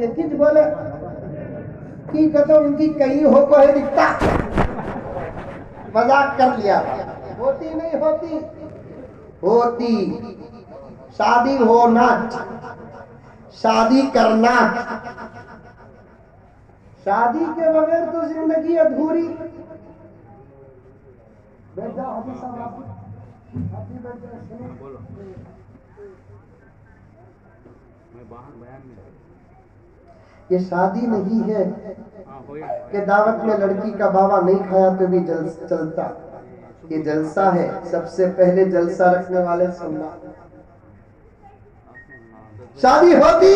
کچھ بولے کی کہتا ان کی کہیں ہو کو ہے دکھتا مذاق کر لیا ہوتی نہیں ہوتی ہوتی شادی ہونا شادی کرنا شادی کے بغیر تو زندگی ادھوری بیٹھ جاؤ حافظ صاحب آپ بھی بیٹھ جاؤ سنو یہ شادی نہیں ہے کہ دعوت میں لڑکی کا بابا نہیں کھایا تو بھی چلتا یہ جلسہ ہے سب سے پہلے جلسہ رکھنے والے سننا شادی ہوتی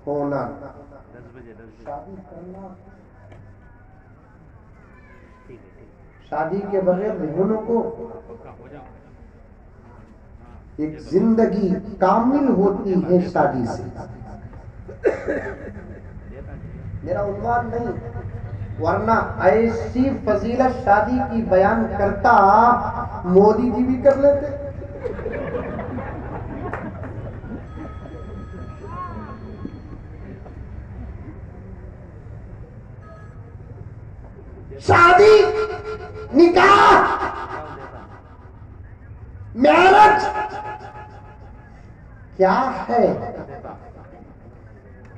ہونا شادی کرنا شادی کے بغیر رہنوں کو ایک زندگی کامل ہوتی ہے شادی سے میرا عنوان نہیں ورنہ ایسی فضیلت شادی کی بیان کرتا مودی جی بھی کر لیتے شادی نکاح میرج کیا ہے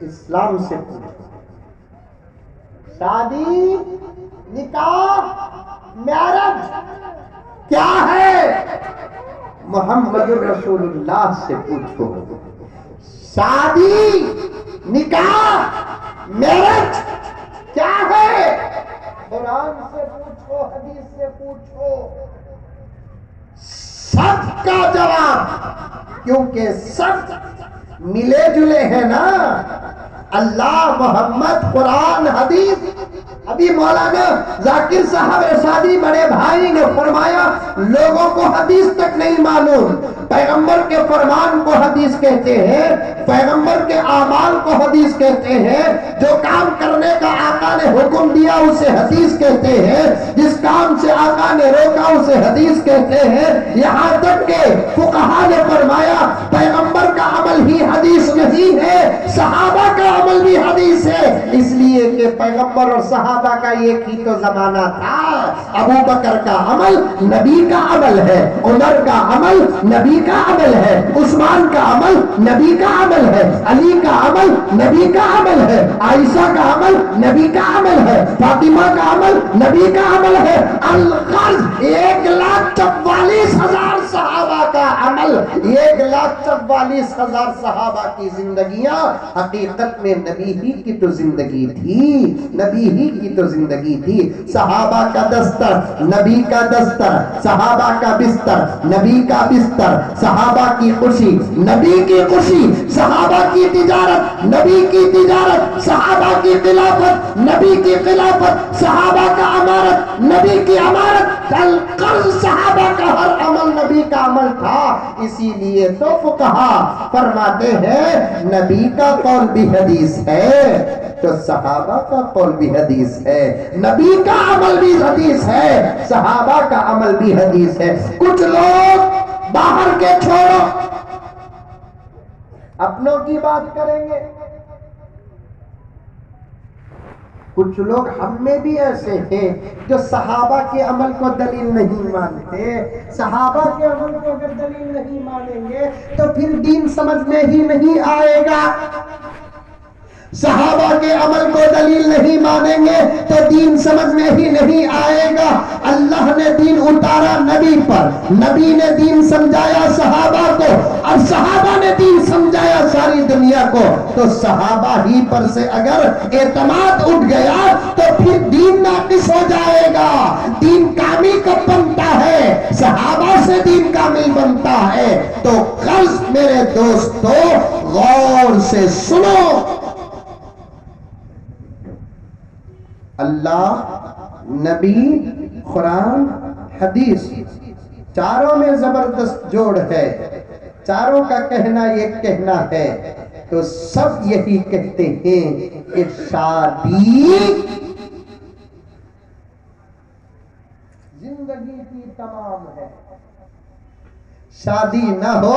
اسلام سے پوچھو شادی نکاح میرج کیا ہے محمد رسول اللہ سے پوچھو شادی نکاح میرج کیا ہے قرآن سے پوچھو حدیث سے پوچھو سب کا جواب کیونکہ سب ملے جلے ہیں نا اللہ محمد قرآن حدیث ابھی مولانا ذاکر صاحب ارشادی بڑے بھائی نے فرمایا لوگوں کو حدیث تک نہیں معلوم پیغمبر کے فرمان کو حدیث کہتے ہیں پیغمبر کے اعمال کو حدیث کہتے ہیں جو کام کرنے کا آقا نے حکم دیا اسے حدیث کہتے ہیں جس کام سے آقا نے روکا اسے حدیث کہتے ہیں یہاں تک کہ فقہا نے فرمایا پیغمبر کا عمل ہی حدیث نہیں ہے صحابہ کا عمل بھی حدیث ہے اس لیے کہ پیغمبر اور صحابہ کا ایک ہی تو زمانہ تھا ابو بکر کا عمل نبی کا عمل ہے عمر کا عمل نبی کا عمل ہے عثمان کا عمل نبی کا عمل ہے علی کا عمل نبی کا عمل ہے عائشہ کا عمل نبی کا عمل ہے فاطمہ کا عمل نبی کا عمل ہے الغرض 1,44,000 صحابہ کا عمل 1,44,000 صحابہ کی زندگیاں حقیقت میں نبی ہی کی تو زندگی تھی نبی ہی کی تو زندگی تھی صحابہ کا دستر نبی کا دستر صحابہ کا بستر نبی کا بستر صحابہ کی خوشی نبی کی خوشی صحابہ کی تجارت نبی کی تجارت صحابہ کی خلافت نبی کی خلافت صحابہ کا امارت نبی کی امارت القرض صحابہ کا ہر عمل نبی کا عمل تھا اسی لیے تو فقہا فرماتے ہیں نبی کا قول بھی حدیث ہے تو صحابہ کا قول بھی حدیث ہے نبی کا عمل بھی حدیث ہے صحابہ کا عمل بھی حدیث ہے کچھ لوگ باہر کے چھوڑو اپنوں کی بات کریں گے کچھ لوگ ہم میں بھی ایسے ہیں جو صحابہ کے عمل کو دلیل نہیں مانتے صحابہ کے عمل کو اگر دلیل نہیں مانیں گے تو پھر دین سمجھ میں ہی نہیں آئے گا صحابہ کے عمل کو دلیل نہیں مانیں گے تو دین سمجھ میں ہی نہیں آئے گا اللہ نے دین اتارا نبی پر نبی نے دین سمجھایا صحابہ کو اور صحابہ نے دین سمجھایا ساری دنیا کو تو صحابہ ہی پر سے اگر اعتماد اٹھ گیا تو پھر دین ناقص ہو جائے گا دین کامل کب بنتا ہے صحابہ سے دین کامل بنتا ہے تو غرض میرے دوستو غور سے سنو اللہ نبی قرآن حدیث چاروں میں زبردست جوڑ ہے چاروں کا کہنا یہ کہنا ہے تو سب یہی کہتے ہیں کہ شادی زندگی کی تمام ہے شادی نہ ہو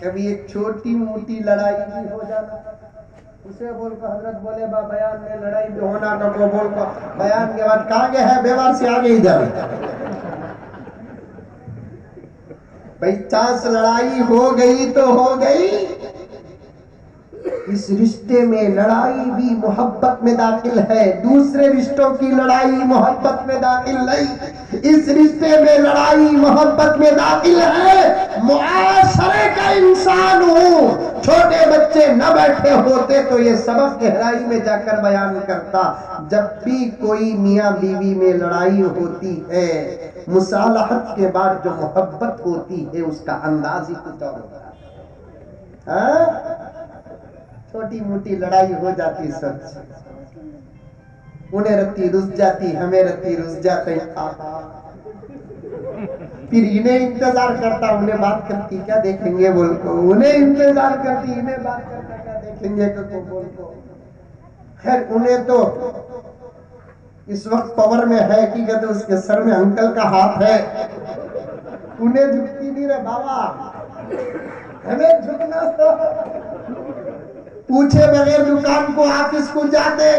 کبھی ایک چھوٹی موٹی لڑائی بھی ہو جانا، اسے بول کر حضرت بولے با بیان میں لڑائی بھی ہونا کا کو بول کر بیان کے بعد کہاں گئے ہے بیوار سے آگے ادھر بھئی چانس لڑائی ہو گئی تو ہو گئی، اس رشتے میں لڑائی بھی محبت میں داخل ہے، دوسرے رشتوں کی لڑائی محبت میں داخل نہیں، اس رشتے میں لڑائی محبت میں داخل ہے، معاشرے کا انسان ہوں۔ چھوٹے بچے نہ بیٹھے ہوتے تو یہ سبق گہرائی میں جا کر بیان کرتا، جب بھی کوئی میاں بیوی میں لڑائی ہوتی ہے، مصالحت کے بعد جو محبت ہوتی ہے اس کا انداز ہی کچھ اور ہوتا ہے۔ چھوٹی موٹی لڑائی ہو جاتی سچ، انہیں رتی رس جاتی ہمیں رتی رس جاتے، پھر انہیں انتظار کرتا انہیں بات کرتی کیا دیکھیں گے بول کو، انہیں انتظار کرتی انہیں بات کرتا کیا دیکھیں گے کو بول کو۔ خیر انہیں تو اس وقت پاور میں ہے کی کہتے اس کے سر میں انکل کا ہاتھ ہے، انہیں جھکتی نہیں رہے بابا، ہمیں جھکنا تو پوچھے بغیر دکان کو آفس کو جاتے،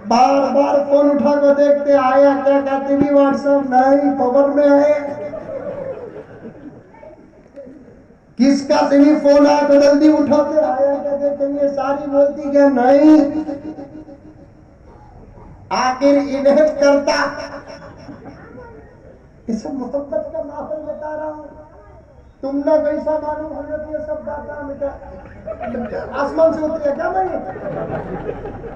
بار بار فون اٹھا کو دیکھتے آیا کیا کہتے بھی واٹس ایپ نہیں پاور میں ہے، کس کا سے بھی فون آیا تو جلدی اٹھاتے آیا کیا دیکھیں گے، ساری بولتی کہ نہیں، آخر انہیں کرتا۔ اس سے محبت کا ماحول بتا رہا ہوں، تم نے کیسا معلوم حضرت یہ سب باتاں آسمان سے اترے کیا میں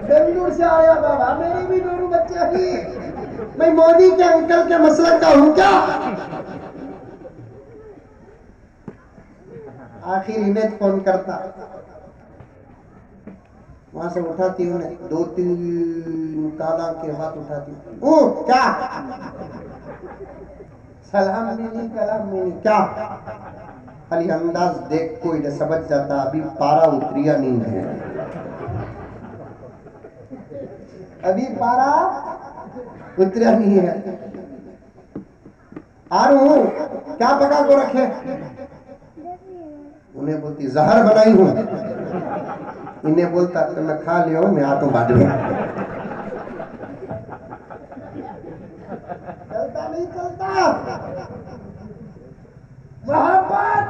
بنگلور سے آیا بابا، میری بھی دونوں بچے ہی، میں مودی کے انکل کے مسلک کا ہوں کیا؟ آخر انہیں فون کرتا، وہاں سے اٹھاتی انہیں دو تین کالا کے ہاتھ اٹھاتی، کیا سلام ملی کلام ملی کیا، خالی انداز دیکھ کو انہیں سمجھ جاتا ابھی پارا اتریا نہیں ہے، ابھی پارا اتریا نہیں ہے، آ رہا ہوں کیا پکا کو رکھے، انہیں بولتی زہر بنائی ہوں، انہیں بولتا تو میں کھا لیا ہوں میں آتا ہوں بعد میں، چلتا نہیں چلتا محبت،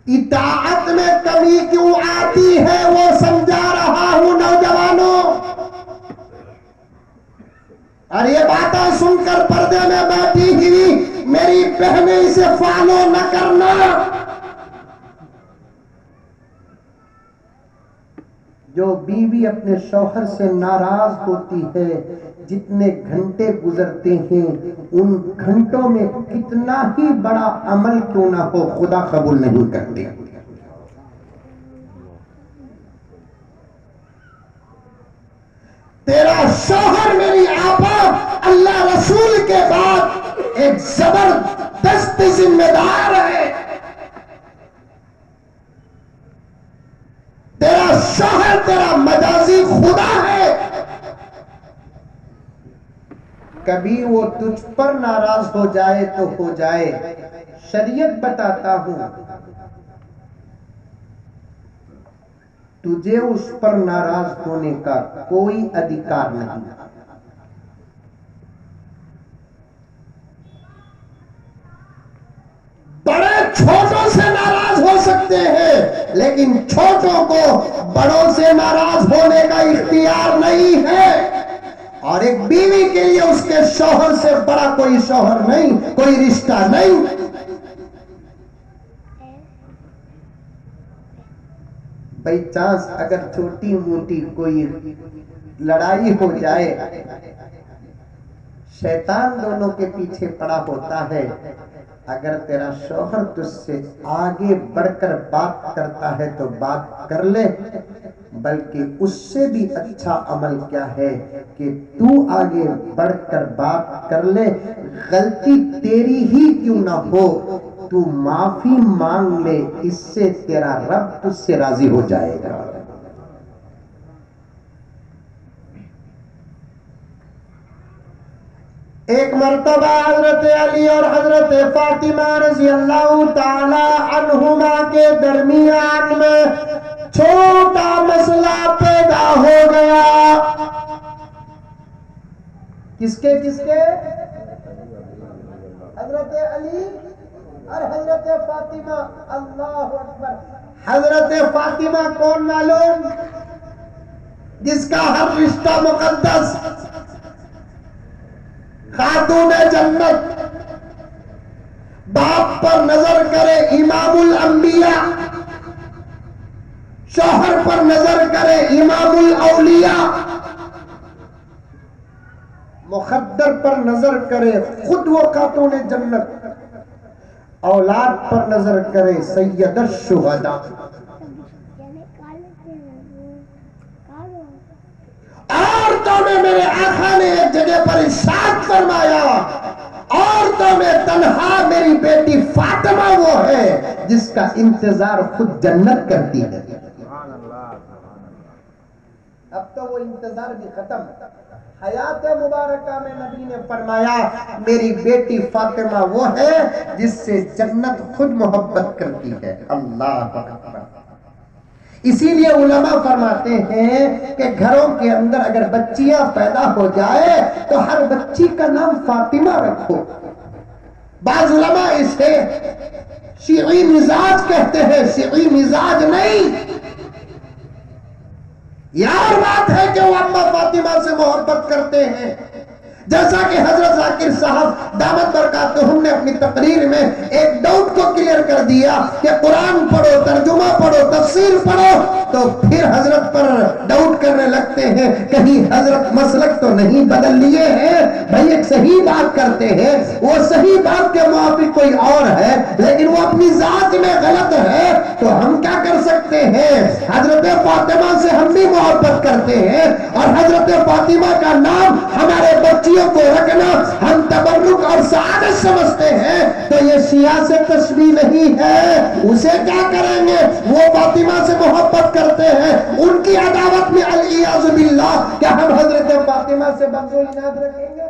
اطاعت میں کمی کیوں آتی ہے وہ سمجھا رہا ہوں نوجوانوں، اور یہ باتیں سن کر پردے میں بیٹھی ہوئی میری بہنیں اسے فالو نہ کرنا، جو بیوی اپنے شوہر سے ناراض ہوتی ہے جتنے گھنٹے گزرتے ہیں ان گھنٹوں میں کتنا ہی بڑا عمل کیوں نہ ہو خدا قبول نہیں کرتے، تیرا شوہر میری آپا اللہ رسول کے بعد ایک زبردست ذمہ دار ہے، تیرا شوہر تیرا مجازی خدا ہے، کبھی وہ تجھ پر ناراض ہو جائے تو ہو جائے، شریعت بتاتا ہوں تجھے اس پر ناراض ہونے کا کوئی ادھیکار نہیں، بڑے چھوٹوں سے ناراض ہو سکتے ہیں لیکن چھوٹوں کو بڑوں سے ناراض ہونے کا اختیار نہیں ہے، اور ایک بیوی کے لیے اس کے شوہر سے بڑا کوئی شوہر نہیں، کوئی رشتہ نہیں، بھئی چانس اگر چھوٹی موٹی کوئی لڑائی ہو جائے، شیطان دونوں کے پیچھے پڑا ہوتا ہے، اگر تیرا شوہر تجھ سے آگے بڑھ کر بات کرتا ہے تو بات کر لے، بلکہ اس سے بھی اچھا عمل کیا ہے کہ تو آگے بڑھ کر بات کر لے، غلطی تیری ہی کیوں نہ ہو تو معافی مانگ لے، اس سے تیرا رب تجھ سے راضی ہو جائے گا۔ ایک مرتبہ حضرت علی اور حضرت فاطمہ رضی اللہ تعالی عنہما کے درمیان میں چھوٹا مسئلہ پیدا ہو گیا. کس کے حضرت علی اور حضرت فاطمہ. اللہ اکبر. حضرت فاطمہ کون معلوم؟ جس کا ہر رشتہ مقدس، خاتون جنت، باپ پر نظر کرے امام الانبیاء، شوہر پر نظر کرے امام الاولیاء، مخدر پر نظر کرے خود وہ خاتون جنت، اولاد پر نظر کرے سید الشہداء. عورتوں میں میرے آقا نے ایک جگہ پر ارشاد فرمایا، عورتوں میں تنہا میری بیٹی فاطمہ وہ ہے جس کا انتظار خود جنت کرتی ہے. اب تو وہ انتظار بھی ختم. حیات مبارکہ میں نبی نے فرمایا میری بیٹی فاطمہ وہ ہے جس سے جنت خود محبت کرتی ہے. اللہ اکبر. اسی لیے علماء فرماتے ہیں کہ گھروں کے اندر اگر بچیاں پیدا ہو جائے تو ہر بچی کا نام فاطمہ رکھو. بعض علماء اسے شیعی مزاج کہتے ہیں، شیعی مزاج نہیں. یار بات ہے کہ وہ اماں فاطمہ سے محبت کرتے ہیں. جیسا کہ حضرت ذاکر صاحب دامت برکاتہم نے اپنی تقریر میں ایک ڈاؤٹ کو کلیئر کر دیا کہ قرآن پڑھو، ترجمہ پڑھو، تفسیر پڑھو، تو پھر حضرت پر ڈاؤٹ کرنے لگتے ہیں کہیں حضرت مسلک تو نہیں بدل لیے ہیں. بھائی ایک صحیح بات کرتے ہیں، وہ صحیح بات کے موافق کوئی اور ہے لیکن وہ اپنی ذات میں غلط ہے، تو ہم کیا کر سکتے ہیں؟ حضرت فاطمہ سے ہم بھی محبت کرتے ہیں اور حضرت فاطمہ کا نام ہمارے بچیوں کو رکھنا ہم تبرک اور سعادت سمجھتے ہیں. تو یہ شیعہ سے تشبیہ نہیں ہے. اسے کیا کریں گے؟ وہ فاطمہ سے محبت کرتے ہیں، ان کی عداوت میں العیاذ باللہ کیا ہم حضرت فاطمہ سے بغض و عناد رکھیں گے؟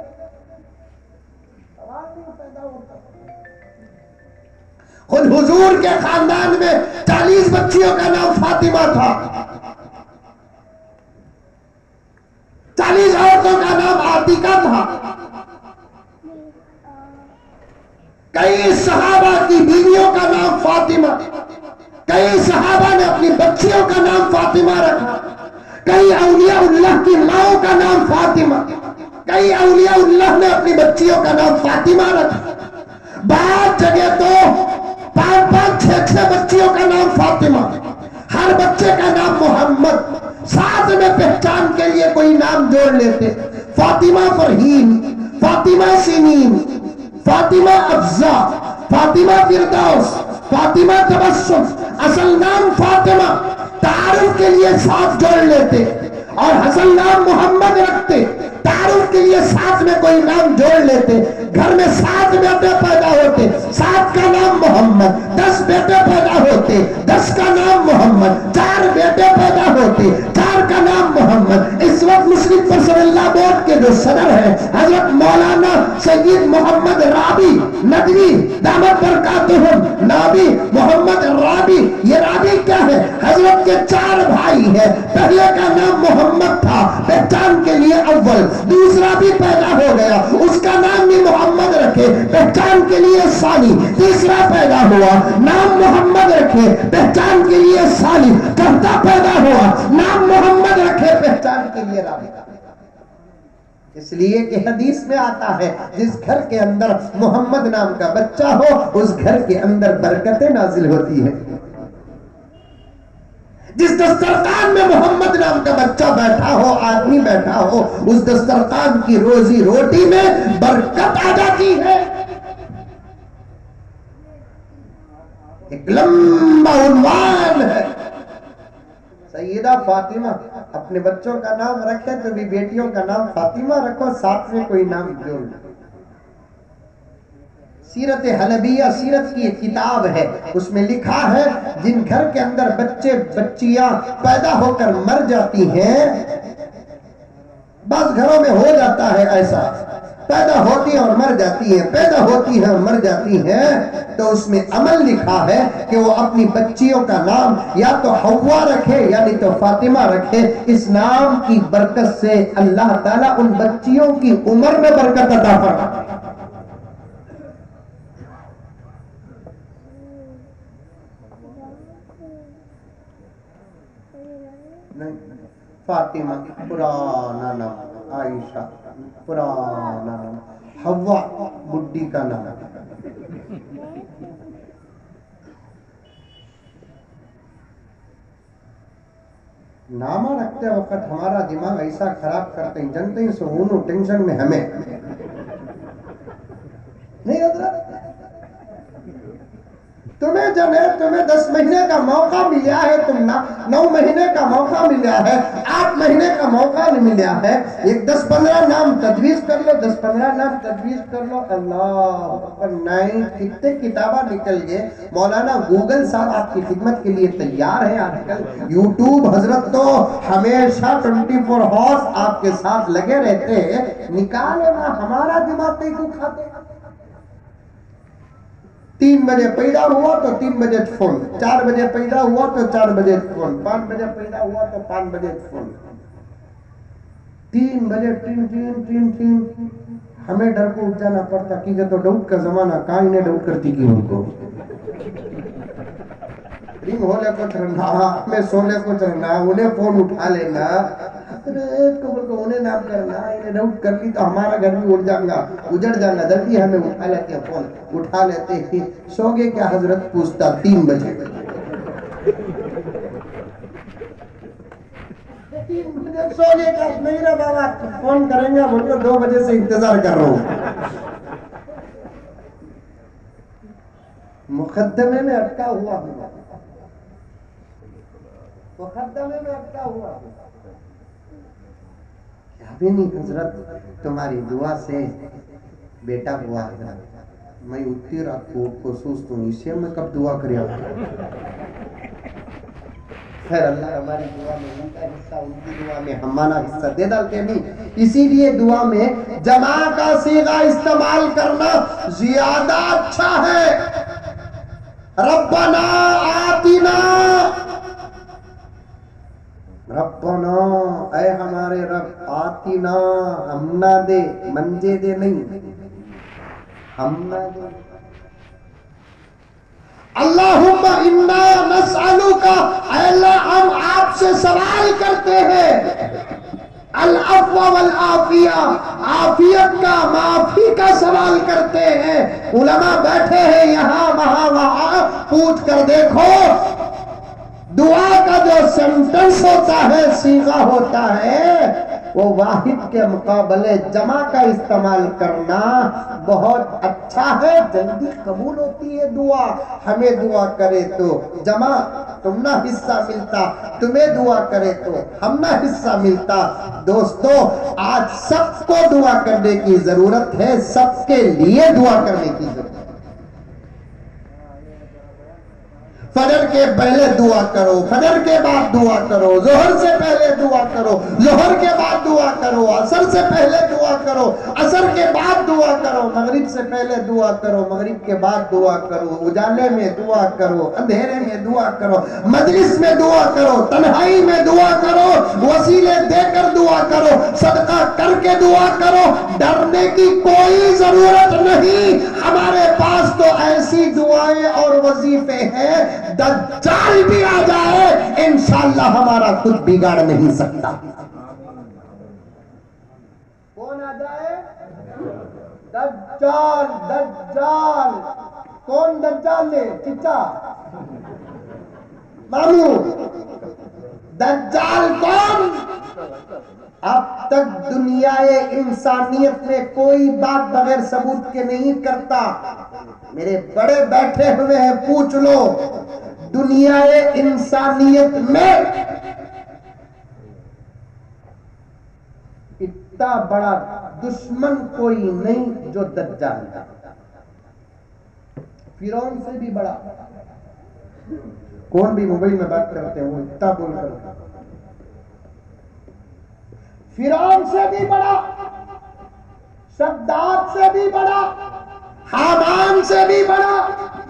سوال نہیں پیدا ہوتا. خود حضور کے خاندان میں 40 بچیوں کا نام فاطمہ تھا، 40 عورتوں کا نام عاتقہ تھا. کئی صحابہ کی بیویوں کا نام فاطمہ، کئی صحابہ نے اپنی بچیوں کا نام فاطمہ رکھا، کئی اولیاء اللہ کی ماؤں کا نام فاطمہ، کئی اولیاء اللہ نے اپنی بچیوں کا نام فاطمہ رکھا. بعض جگہ تو 5-5 6 بچیوں کا نام فاطمہ، ہر بچے کا نام محمد، ساتھ میں پہچان کے لیے کوئی نام جوڑ لیتے. فاطمہ فرحین، فاطمہ سنین، فاطمہ افزا، فاطمہ فردوس، فاطمہ تبسم. اصل نام فاطمہ، تعارف کے لیے ساتھ جوڑ لیتے اور اصل نام محمد رکھتے، تعارف کے لیے ساتھ میں کوئی نام جوڑ لیتے. گھر میں 7 بیٹے پیدا ہوتے، 7 کا نام محمد. 10 بیٹے پیدا ہوتے، 10 کا نام محمد. 4 بیٹے پیدا ہوتے، 4 کا نام محمد. اس وقت مسلم پرسنل بورڈ کے جو صدر ہیں حضرت مولانا سید محمد رابی ندوی دامت برکاتہم، نابی محمد رابی. یہ رابی کیا ہے؟ حضرت کے 4 بھائی ہیں. پہلے کا نام محمد تھا پہچان کے لیے اول، دوسرا بھی پیدا ہو گیا اس کا نام بھی محمد رکھے پہچان کے لیے ثانی، تیسرا پیدا ہوا نام محمد رکھے پہچان کے لیے ثانی، چوتھا پیدا ہوا نام محمد رکھے پہچان کے لیے رابطہ. اس لیے کہ حدیث میں آتا ہے جس گھر کے اندر محمد نام کا بچہ ہو اس گھر کے اندر برکتیں نازل ہوتی ہے. جس دسترخوان میں محمد نام کا بچہ بیٹھا ہو، آدمی بیٹھا ہو، اس دسترخوان کی روزی روٹی میں برکت آ جاتی ہے. ایک لمبا عنوان ہے. سیدہ فاطمہ. اپنے بچوں کا نام رکھے تو بھی بیٹیوں کا نام فاطمہ رکھو، ساتھ میں کوئی نام جوڑ. سیرت حلبیہ سیرت کی ایک کتاب ہے، اس میں لکھا ہے جن گھر کے اندر بچے بچیاں پیدا ہو کر مر جاتی ہیں، بعض گھروں میں ہو جاتا ہے ایسا، پیدا ہوتی ہیں اور مر جاتی ہیں، پیدا ہوتی ہیں اور مر جاتی ہیں، تو اس میں عمل لکھا ہے کہ وہ اپنی بچیوں کا نام یا تو حوا رکھے یعنی تو فاطمہ رکھے۔ اس نام کی برکت سے اللہ تعالیٰ ان بچیوں کی عمر میں برکت عطا فرمائے۔ فاطمہ پرانا نام، عائشہ پرانا نام، حوا بڈی کا نام۔ نامہ رکھتے وقت ہمارا دماغ ایسا خراب کرتے ہیں، جنتے ہیں سہون و ٹینشن میں ہمیں نہیں حضرت۔ تمہیں جو ہے تمہیں 10 مہینے کا موقع ملا ہے، تم 9 مہینے کا موقع ملا ہے، 8 مہینے کا موقع ملا ہے، ایک 10-15 نام تجویز کر لو، 10-15 نام تجویز کر لو۔ اللہ نہیں کتنے کتابہ نکل گئے۔ مولانا گوگل صاحب آپ کی خدمت کے لیے تیار ہیں آج کل، یوٹیوب حضرت تو ہمیشہ 24 ہارس آپ کے ساتھ لگے رہتے ہیں، نکالو نا، ہمارا دماغ کہیں کو کھاتے۔ 3 بجے پیدا ہوا تو 3 بجے فون، 4 بجے پیدا ہوا تو 4 بجے فون، 5 بجے پیدا ہوا تو 5 بجے فون، 3 بجے ٹین ہمیں ڈر کو اٹھ جانا پڑتا کیونکہ تو ڈاؤٹ کا زمانہ کہاں انہیں ڈاؤٹ کرتی کی ان کو رنگ ہولے کو چرنا، ہمیں سولے کو چرنا، انہیں فون اٹھا لینا، قبر کو انہیں نام کرنا، انہیں ڈاؤٹ کر لی تو ہمارا گھر بھی اڑ جائے گا، اجڑ جائے گا، جلدی ہمیں اٹھا لیتے ہیں، فون اٹھا لیتے ہیں۔ سو گے کیا حضرت پوچھتا 3 بجے، 3 بجے سو گے کیا؟ میرا بابا فون کریں گے، بول کر 2 بجے سے انتظار کر رہا ہوں۔ مقدمے میں اٹکا ہوا ہوں، مقدمے میں اٹکا ہوا ہوں۔ ابھی نہیں حضرت تمہاری دعا سے بیٹا ہوا حضرت، میں اتنی رات کو سوچتا ہوں اسے میں کب دعا کریا ہوں۔ خیر اللہ ہماری دعا میں ان کا حصہ، ان کی دعا میں ہمارا حصہ دے ڈالتے نہیں۔ اسی لیے دعا میں جمع کا صیغہ استعمال کرنا زیادہ اچھا ہے۔ ربنا آتنا، ربنا اے ہمارے رب، آتنا ہم نہ دے، منجے دے نہیں، ہم نہ دے۔ اللہم انا نسألک، اے اللہ ہم آپ سے سوال کرتے ہیں، العفو والعافیہ، عافیت کا، معافی کا سوال کرتے ہیں۔ علماء بیٹھے ہیں یہاں وہاں وہاں، پوچھ کر دیکھو دعا کا جو سینٹنس ہوتا ہے، صیغہ ہوتا ہے، وہ واحد کے مقابلے جمع کا استعمال کرنا بہت اچھا ہے، جلدی قبول ہوتی ہے دعا۔ ہمیں دعا کرے تو جمع تم نہ حصہ ملتا، تمہیں دعا کرے تو ہم نہ حصہ ملتا۔ دوستو آج سب کو دعا کرنے کی ضرورت ہے، سب کے لیے دعا کرنے کی ضرورت ہے۔ فجر کے پہلے دعا کرو، فجر کے بعد دعا کرو، ظہر سے پہلے دعا کرو، ظہر کے بعد دعا کرو، عصر سے پہلے دعا کرو، عصر کے بعد دعا کرو، مغرب سے پہلے دعا کرو، مغرب کے بعد دعا کرو، اجالے میں دعا کرو، اندھیرے میں دعا کرو، مجلس میں دعا کرو، تنہائی میں دعا کرو، وسیلے دے کر دعا کرو، صدقہ کر کے دعا کرو، ڈرنے کی کوئی ضرورت نہیں۔ ہمارے پاس تو ایسی دعائیں اور وظیفے ہیں، دجال بھی آ جائے انشاءاللہ ہمارا خود بگاڑ نہیں سکتا۔ کون آ جائے؟ دجال، دجال کون؟ دجال لے چچا مامو، دجال کون؟ اب تک دنیا انسانیت میں کوئی بات بغیر ثبوت کے نہیں کرتا۔ میرے بڑے بیٹھے ہوئے ہیں، پوچھ لو دنیا انسانیت میں اتنا بڑا دشمن کوئی نہیں جو دجال ہے، فرعون سے بھی بڑا۔ کون بھی موبائل میں بات کرتے ہیں وہ اتنا بول کر، فرعون سے بھی بڑا، شداد سے بھی بڑا، حامان سے بھی بڑا،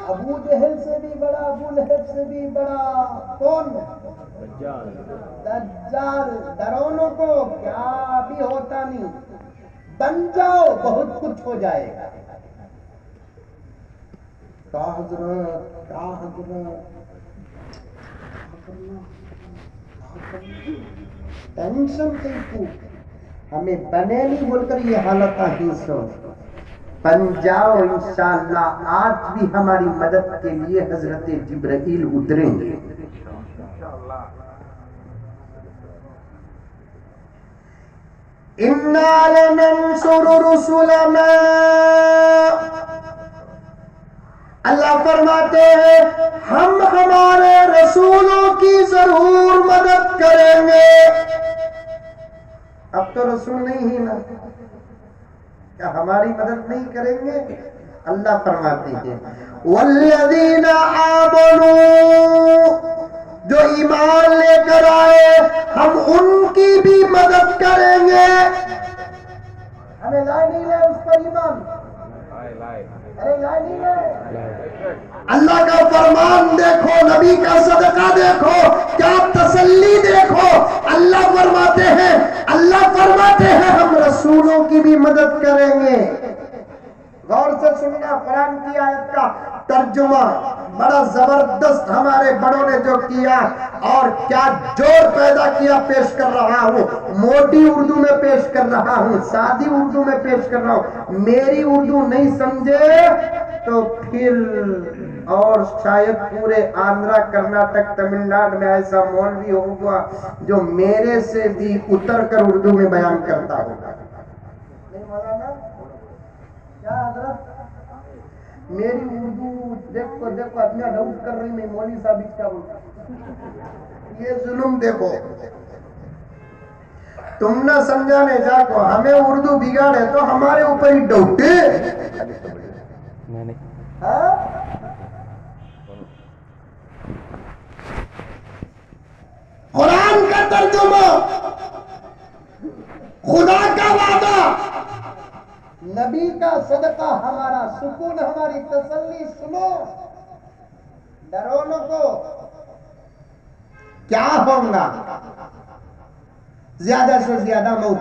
ابو جہل سے بھی بڑا، ابو لہب سے بھی بڑا، کون؟ دجال۔ ڈرونوں کو کیا بھی ہوتا نہیں، بن جاؤ بہت کچھ ہو جائے گا۔ کیا حضرت، کیا حضرت، ٹینشن کیوں؟ ہمیں بنے نہیں بول کر یہ حالت آئی سو، بن جاؤ انشاءاللہ۔ آج بھی ہماری مدد کے لیے حضرت جبرائیل اتریں گے۔ اِنَّا لَنَنصُرُ رُسُلَنَا، اللہ فرماتے ہیں ہم ہمارے رسولوں کی ضرور مدد کریں گے۔ اب تو رسول نہیں ہی نا، کیا ہماری مدد نہیں کریں گے؟ اللہ فرماتے ہیں والذین آمنوا، جو ایمان لے کر آئے ہم ان کی بھی مدد کریں گے۔ ہمیں لائے نہیں لے اس پر ایمان، ارے لائے نہیں لے۔ اللہ کا فرمان دیکھو، نبی کا صدقہ دیکھو، کیا تسلی دیکھو۔ اللہ فرماتے ہیں ہم رسولوں کی بھی مدد کریں گے۔ غور سے سننا، قرآن کی آیت کا ترجمہ بڑا زبردست ہمارے بڑوں نے جو کیا، اور کیا جوڑ پیدا کیا پیش کر رہا ہوں۔ موٹی اردو میں پیش کر رہا ہوں، سادی اردو میں پیش کر رہا ہوں۔ میری اردو نہیں سمجھے تو پھر اور شاید پورے آندھرا، کرناٹک، تمل ناڈو میں ایسا مولوی ہوگا جو میرے سے بھی اتر کر اردو میں بیان کرتا ہوگا۔ نہیں مولانا کیا حضرت، میری اردو دیکھو اپنا ڈاؤٹ کر رہی، میں مولوی صاحب کیا بولتا، یہ ظلم دیکھو۔ تم نہ سمجھانے جا کو، ہمیں اردو بگاڑے تو ہمارے اوپر ہی ڈاؤٹے۔ قرآن کا ترجمہ، خدا کا وعدہ، نبی کا صدقہ، ہمارا سکون، ہماری تسلی۔ سنو، ڈرونوں کو کیا ہوگا؟ زیادہ سے زیادہ موت،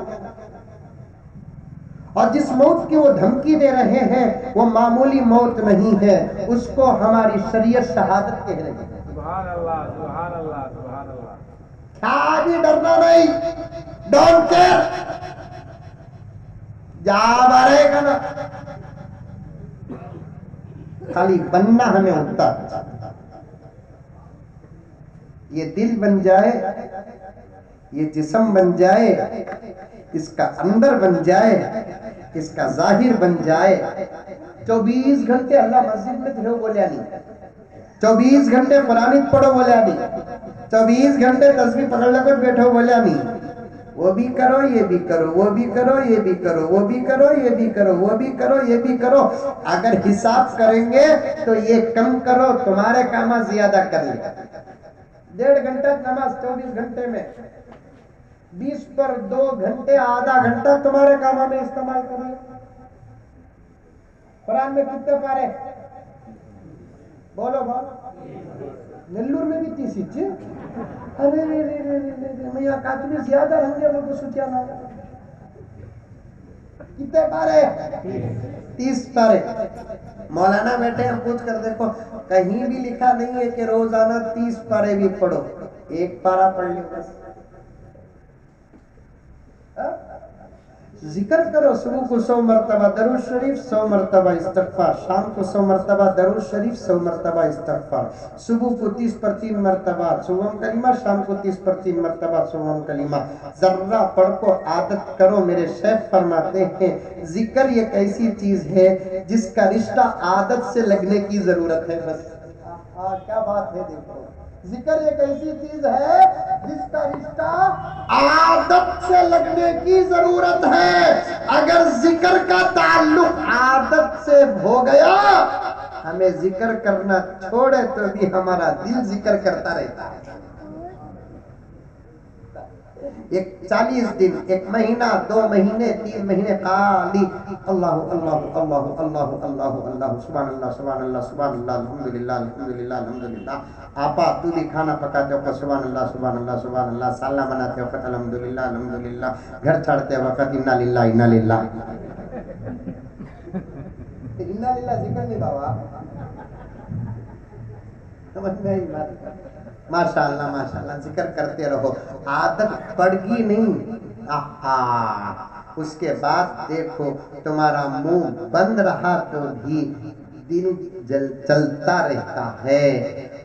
اور جس موت کی وہ دھمکی دے رہے ہیں وہ معمولی موت نہیں ہے، اس کو ہماری شریعت شہادت کہہ رہی ہے۔ سبحان اللہ، سبحان اللہ، سبحان اللہ۔ کیا بھی ڈرنا نہیں، ڈونٹ کیئر، جا بارے گا نا، خالی بننا ہمیں ہوتا ہے۔ یہ دل بن جائے، یہ جسم بن جائے، اس کا اندر بن جائے، اس کا ظاہر بن جائے۔ 24 گھنٹے اللہ مسجد میں رہو بولیا نہیں، 24 گھنٹے قرآن پڑھو بولیا نہیں، 24 گھنٹے تسبیح پکڑ لے کر بیٹھو بولیا نہیں۔ وہ بھی کرو، یہ بھی کرو، وہ بھی کرو، یہ بھی کرو، وہ بھی کرو، یہ بھی کرو، وہ بھی کرو، یہ بھی کرو۔ اگر حساب کریں گے تو یہ کم کرو، تمہارے کام زیادہ کر لیں۔ 1.5 گھنٹہ نماز 24 گھنٹے میں، 20 پر 2 گھنٹے، آدھا گھنٹہ تمہارے کاموں میں استعمال کریں۔ قرآن میں کتنے پارے بولو نلور میں بھی 30 ہی۔ ارے میں یہاں کاتولی زیادہ رہیں گے وہ کو سوچیا نہ، کتنے پارے؟ 30 پارے۔ مولانا بیٹھے ہم پوچھ کر دیکھو، کہیں بھی لکھا نہیں ہے کہ روزانہ 30 پارے بھی پڑھو، 1 پارہ پڑھ لیں بس۔ ذکر کرو، صبح کو 100 مرتبہ درود شریف، 100 مرتبہ استغفار، شام کو 100 مرتبہ درود شریف، 100 مرتبہ استغفار، صبح کو 30 پر 3 مرتبہ سبحان کلمہ، شام کو 30 پر 3 مرتبہ سبحان کلمہ۔ ذرہ پڑھ کو عادت کرو۔ میرے شیخ فرماتے ہیں ذکر ایک ایسی چیز ہے جس کا رشتہ عادت سے لگنے کی ضرورت ہے۔ بس کیا بات ہے، دیکھو ذکر ایک ایسی چیز ہے جس کا رشتہ عادت سے لگنے کی ضرورت ہے۔ اگر ذکر کا تعلق عادت سے ہو گیا، ہمیں ذکر کرنا چھوڑے تو بھی ہمارا دل ذکر کرتا رہتا ہے۔ ایک 40 دن، 1 مہینہ، 2 مہینے، 3 مہینے خالی اللہ اللہ اللہ اللہ اللہ اللہ سبحان اللہ سبحان اللہ سبحان اللہ الحمدللہ الحمدللہ الحمدللہ. آپا تو بھی کھانا پکاتے وقت سبحان اللہ سبحان اللہ سبحان اللہ، سالنا بناتے وقت الحمدللہ الحمدللہ، گھر چھاڑتے وقت انا للہ انا للہ. انا للہ ذکر نہیں بابا، سمجھ میں آئی بات؟ ماشاءاللہ ماشاءاللہ ذکر کرتے رہو. عادت پڑ گئی نہیں، اس کے بعد دیکھو تمہارا منہ بند رہا تو بھی دل چلتا رہتا ہے.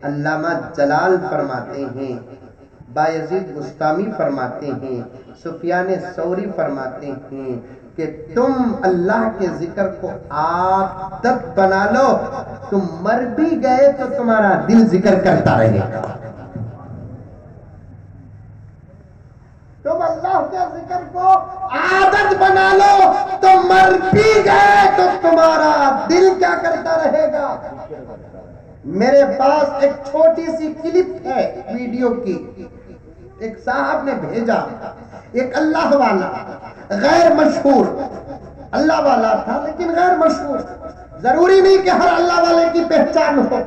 علامہ جلال فرماتے ہیں، بایزید بستامی فرماتے ہیں، سفیان ثوری فرماتے ہیں کہ تم اللہ کے ذکر کو عادت بنا لو، تم مر بھی گئے تو تمہارا دل ذکر کرتا رہے گا. تم اللہ کے ذکر کو عادت بنا لو تو مر بھی گئے تو تمہارا دل کیا کرتا رہے گا. میرے پاس ایک چھوٹی سی کلپ ہے ویڈیو کی، ایک صاحب نے بھیجا، ایک اللہ والا غیر مشہور اللہ والا تھا لیکن غیر مشہور. ضروری نہیں کہ ہر اللہ والے کی پہچان ہو،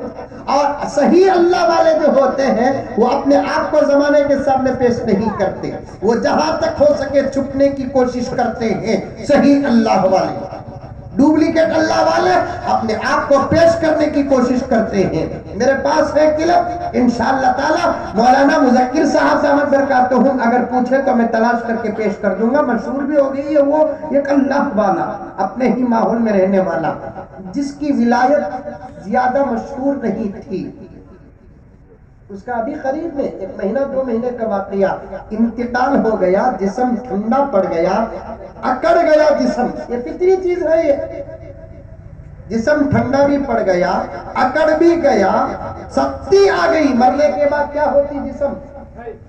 اور صحیح اللہ والے جو ہوتے ہیں وہ اپنے آپ کو زمانے کے سامنے پیش نہیں کرتے، وہ جہاں تک ہو سکے چھپنے کی کوشش کرتے ہیں. صحیح اللہ والے، ڈپلیکیٹ اللہ والے اپنے آپ کو پیش کرنے کی کوشش کرتے ہیں. میرے پاس ہے کلپ، انشاءاللہ تعالی مولانا مذکر صاحب سے برکاتہم اگر پوچھے تو میں تلاش کر کے پیش کر دوں گا. مشہور بھی ہو گئی ہے، وہ ایک اللہ والا اپنے ہی ماحول میں رہنے والا جس کی ولایت زیادہ مشہور نہیں تھی. اس کا ابھی قریب میں 1 مہینہ 2 مہینے کا واقعہ، انتقال ہو گیا، جسم ٹھنڈا پڑ گیا، اکڑ گیا جسم. یہ فطری چیز ہے، یہ جسم ٹھنڈا بھی پڑ گیا، اکڑ بھی گیا، سختی آ گئی. مرنے کے بعد کیا ہوتی؟ جسم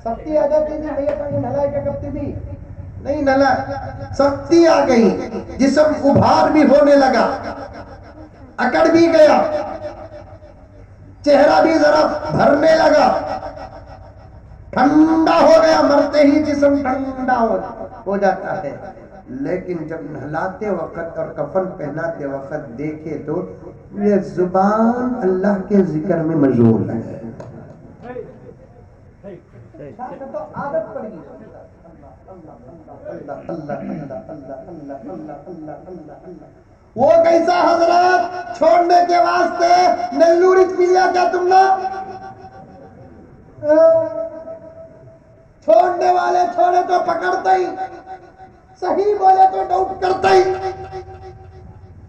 سختی آ جاتی تھی. میت کو نہلائے کیا کبتی بھی نہیں نہلا، سختی آ گئی، جسم ابھار بھی ہونے لگا، اکڑ بھی گیا، چہرہ بھی ذرا بھرنے لگا، ٹھنڈا ہو گیا. مرتے ہی جسم ٹھنڈا ہو جاتا ہے. لیکن جب نہلاتے وقت اور کفن پہناتے وقت دیکھے تو یہ زبان اللہ کے ذکر میں مشغول ہے. تو عادت پڑ گئی. وہ کیسا حضرات چھوڑنے کے واسطے نلوری ملیا کیا تم نے؟ چھوڑنے والے چھوڑے تو پکڑتے ہی، صحیح بولے تو ڈاؤٹ کرتے ہی.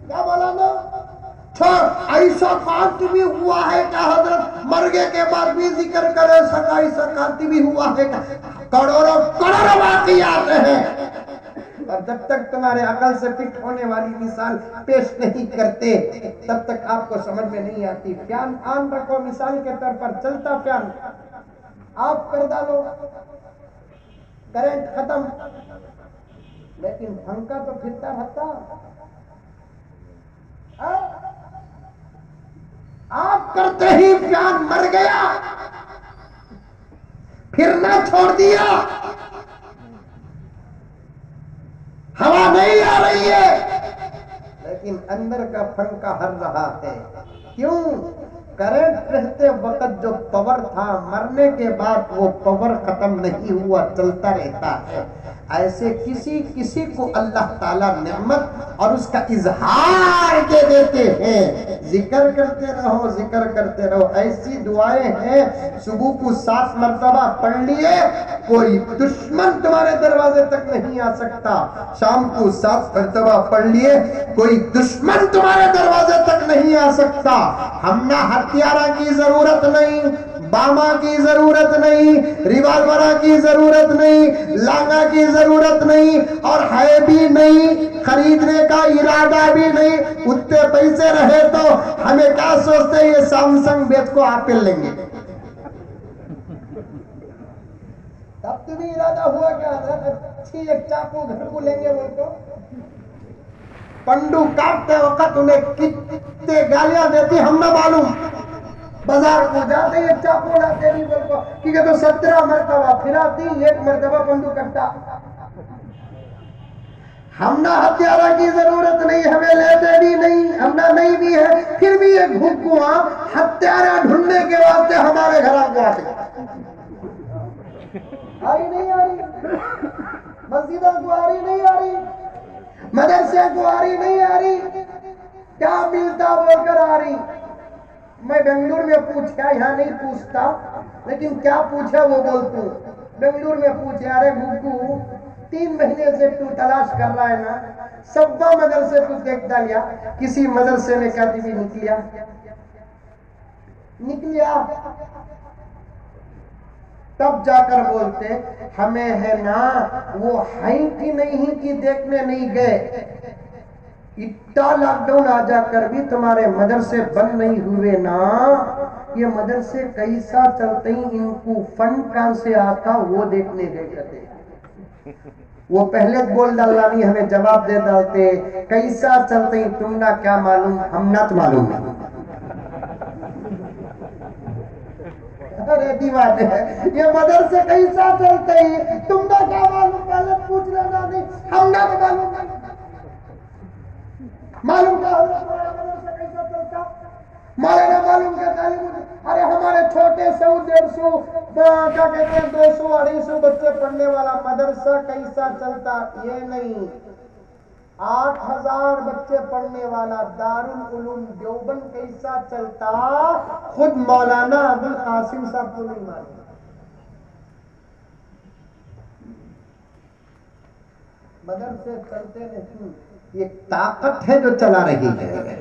کیا بولا نا؟ ایسا کانٹ بھی ہوا ہے کہ حضرت مرگے کے بعد بھی ذکر کرے سکا، ایسا کانٹ بھی ہوا ہے کہ کروڑوں واقعات ہیں. اور جب تک تمہارے عقل سے فٹ ہونے والی مثال پیش نہیں کرتے تب تک آپ کو سمجھ میں نہیں آتی. فیان آن رکھو مثال کے طور پر، چلتا فیان آپ کر ڈالو، کرنٹ ختم، لیکن پنکھا تو پھرتا رہتا. آپ کرتے ہی فیان مر گیا، پھرنا چھوڑ دیا، ہوا نہیں آ رہی ہے لیکن اندر کا پنکھا ہر رہا ہے. کیوں؟ کرنٹ رہتے وقت جو پاور تھا مرنے کے بعد وہ پاور ختم نہیں ہوا، چلتا رہتا ہے. ایسے کسی کو اللہ تعالیٰ نعمت اور اس کا اظہار دے دیتے ہیں. ذکر کرتے رہو، ذکر کرتے رہو. ایسی دعائیں ہیں صبح کو 7 مرتبہ پڑھ لیے کوئی دشمن تمہارے دروازے تک نہیں آ سکتا. شام کو 7 مرتبہ پڑھ لیے کوئی دشمن تمہارے دروازے تک نہیں آ سکتا. ہم نہ ہتھیارہ کی ضرورت نہیں، باما کی ضرورت نہیں، ریوالورہ کی ضرورت نہیں، لانگا کی ضرورت نہیں، اور ہے بھی نہیں، خریدنے کا ارادہ بھی نہیں. اتنے پیسے رہے تو ہمیں کیا سوچتے یہ سامسنگ بیچ کو ایپل لیں گے. تب تو بھی ارادہ ہوا کہ حضرت اچھی ایک چاقو گھر کو لیں گے. وہ تو پنڈو کاٹتے وقت انہیں کتنے گالیاں دیتی ہم نہ معلوم. بازار کو جاتے یہ چاقو لاتے نہیں بول کو کیونکہ تو 17 مرتبہ پھراتی 1 مرتبہ بندو کٹا. ہم نہ ہتھیارہ کی ضرورت نہیں, ہمیں لیتے بھی نہیں, ہم نہ نہیں بھی ہے, پھر بھی یہ گھکواں ہتھیارہ ڈھونڈنے کے واسطے ہمارے گھر آتے. آئی نہیں آ رہی, مسجدوں کو آ رہی نہیں آ رہی, مدرسے کو آ رہی نہیں آ رہی, کیا ملتا بول کر آ رہی. میں بنگلور میں پوچھا, یہاں نہیں پوچھتا, لیکن کیا پوچھا وہ بولتا ہوں. بنگلور میں پوچھا, ارے گھگو 3 مہینے سے تو تلاش کر رہا ہے نا, سبا مدرسے تو دیکھتا لیا, کسی مدرسے میں کبھی بھی نکلیا. تب جا کر بولتے ہمیں ہے نا وہ ہیں کہ نہیں کہ دیکھنے نہیں گئے. اتنا لاک ڈاؤن آ جا کر بھی تمہارے مدرسے بند نہیں ہوئے نا. یہ مدرسے کیسا چلتے ہیں, ان کو فنڈ کہاں سے آتا وہ دیکھنے گئے کرتے. وہ پہلے بول ڈالنا نہیں, ہمیں جواب دے ڈالتے کیسا چلتے ہیں تم نہ کیا معلوم, ہم نہ معلوم. ارے دیوانے یہ مدرسے کیسا چلتے ہیں تم نہ کیا معلوم, پہلے پوچھ لینا نہیں, ہم نہ معلوم. معلوم کیا مدرسہ کیسا چلتا, مولانا معلوم کیا تعلیم. ارے ہمارے چھوٹے 100-150 کیا کہتے ہیں 200-250 بچے پڑھنے والا مدرسہ کیسا چلتا, یہ نہیں. 8000 بچے پڑھنے والا دارالعلوم دیوبند کیسا چلتا, خود مولانا ابوالقاسم صاحب کو نہیں معلوم. مدرسے چلتے نہیں, یہ طاقت ہے جو چلا رہی ہے.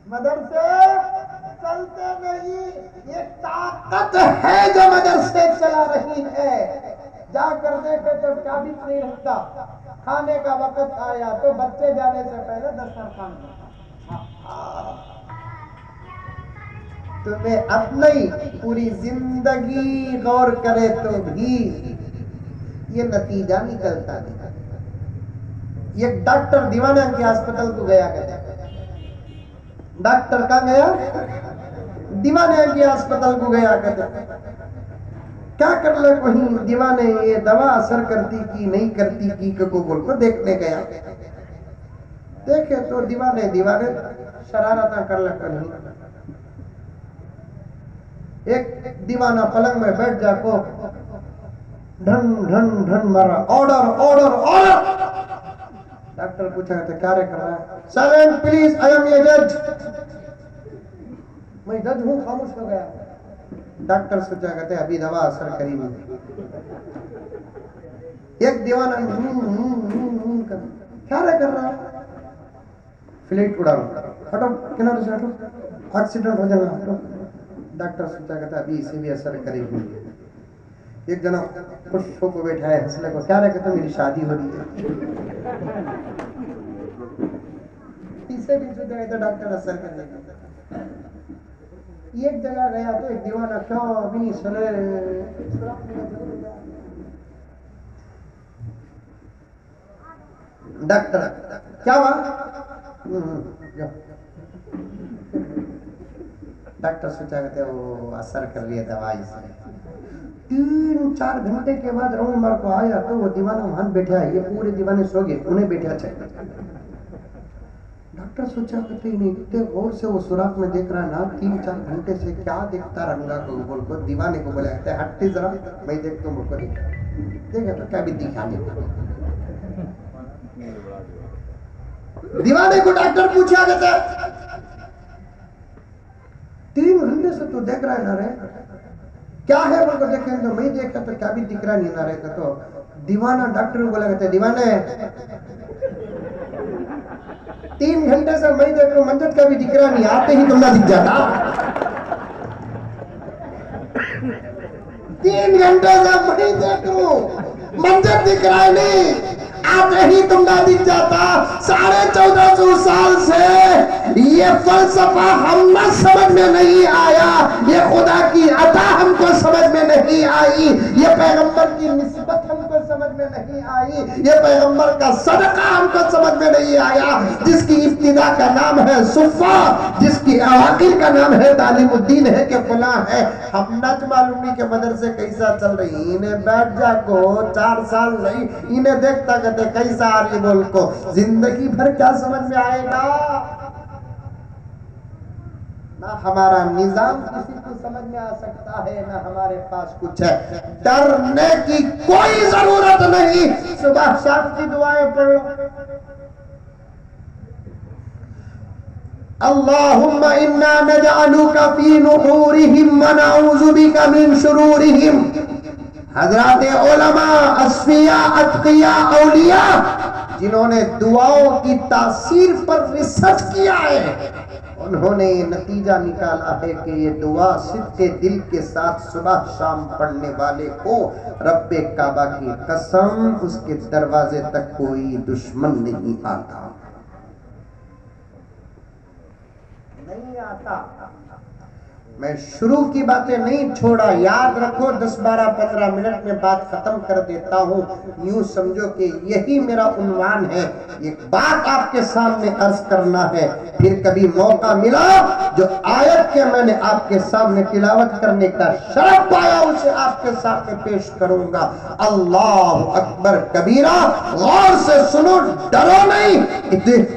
مدرسے چلتے نہیں, یہ طاقت ہے جو مدرسے چلا رہی ہے. جا کر دیکھے تو کیا بھی نہیں رہتا. کھانے کا وقت آیا تو بچے جانے سے پہلے دسترخوان تمہیں اپنی پوری زندگی غور کرے تو بھی یہ نتیجہ نکلتا نہیں. یہ ڈاکٹر دیوانہ کے ہسپتال کو گیا کرتا. ڈاکٹر کہاں گیا, دیوانے کے ہسپتال کو گیا کرتا. کیا کر لے وہیں دیوانے یہ دوا اثر کرتی کی نہیں کرتی کی کو بول کو دیکھنے گیا. دیکھے تو دیوانے شرارتاں کر لگتا نہیں. ایک دیوانہ پلنگ میں بیٹھ جا کو ڈھن ڈھن ڈھن مارا, آرڈر آرڈر آرڈر. ڈاکٹر پوچھا کرتے کیا رے کر رہا ہے, سائلنٹ پلیز, آئی ایم اے جج. میں جج ہوں, خاموش ہو گیا. ڈاکٹر سوچا کرتے ابھی دوا اثر کری نہیں. ایک دیوانہ کیا رے کر رہا ہے, فلیٹ اڑا رہا, ہٹو کنارے سے ہٹو, ایکسیڈنٹ ہو جائے گا, ہٹو. ڈاکٹر سوچا کرتا ابھی اسے بھی اثر کرے گی. ایک جنا خوش ہو کو بیٹھا ہے حسلے کو, کیا رہے کہتا میری شادی ہو رہی ہے. اسے بھی سوچا کہتا ڈاکٹر اثر کر دے گا. ایک جگہ گیا تو ایک دیوانہ کیوں ابھی نہیں سنے. ڈاکٹر کیا ہوا, ڈاکٹر سوچا کہتے وہ اثر کر رہی ہے دوائی سے. 3-4 گھنٹے کے بعد رون مار کو آیا تو وہ دیوانہ وہاں بیٹھا ہے, یہ پورے دیوانے سو گئے, انہیں بیٹھا چاہیے. ڈاکٹر سوچا کہتے نہیں, اتنے غور سے وہ سوراخ میں دیکھ رہا نا 3-4 گھنٹے سے, کیا دیکھتا رنگا کو بول کو. دیوانے کو بولا کہتے ہٹتے ذرا, میں دیکھتا ہوں کو دیکھا تو کیا بھی دکھا نہیں. دیوانے کو ڈاکٹر پوچھا کہتے 3 گھنٹے سے تو دیکھ رہا ہے نہ رہے, کیا ہے بول کو دیکھیں تو میں دیکھا تو کیا بھی دکھ رہا نہیں نہ رہے. تو دیوانہ ڈاکٹر کو بولا کہتے دیوانے 3 گھنٹے سے میں دیکھ رہا ہوں منجت کا بھی دکھ رہا نہیں, آتے ہی تم نہ دکھ جاتا. 3 گھنٹے سے میں دیکھ رہا ہوں منجت دکھ رہا نہیں, آتے ہی تم نہ دکھ جاتا. 1450 سال سے یہ فلسفہ ہم نہ سمجھ میں نہیں آیا, یہ خدا کی عطا ہم کو سمجھ میں نہیں آئی, یہ پیغمبر کی نسبت ہم کو سمجھ میں میں نہیں آئی، یہ پیغمبر کا صدقہ ہم کو سمجھ میں نہیں آیا، جس کی ابتدا کا نام ہے صفا، جس کی آخر کا نام ہے تعلیم الدین ہے کہ فلاں ہے، ہم نہ معلوم نہیں کہ مدرسے کیسا چل رہی، انہیں بیٹھ جا کو 4 سال نہیں، انہیں دیکھتا کہتے کیسا آ رہی بول کو، زندگی بھر کیا سمجھ میں آئے گا؟ نہ ہمارا نظام کسی کو سمجھ میں آ سکتا ہے، نہ ہمارے پاس کچھ ہے، ڈرنے کی کوئی ضرورت نہیں، صبح شام کی دعائیں پڑھو، اللہم انا نجعلک فی نحورہم ونعوذ بک من شرورہم۔ حضرات علماء، اصفیاء، اتقیاء، اولیاء جنہوں نے دعاؤں کی تاثیر پر ریسرچ کیا ہے، انہوں نے یہ نتیجہ نکالا ہے کہ یہ دعا صدق دل کے ساتھ صبح شام پڑھنے والے کو رب کعبہ کی قسم اس کے دروازے تک کوئی دشمن نہیں آتا، نہیں آتا۔ میں شروع کی باتیں نہیں چھوڑا، یاد رکھو 10 12 15 منٹ میں بات ختم کر دیتا ہوں، یوں سمجھو کہ یہی میرا عنوان ہے، ایک بات آپ کے سامنے عرض کرنا ہے، پھر کبھی موقع ملا جو آیت کے میں نے آپ کے سامنے تلاوت کرنے کا شرف پایا اسے آپ کے سامنے پیش کروں گا۔ اللہ اکبر کبیرہ، غور سے سنو، ڈرو نہیں۔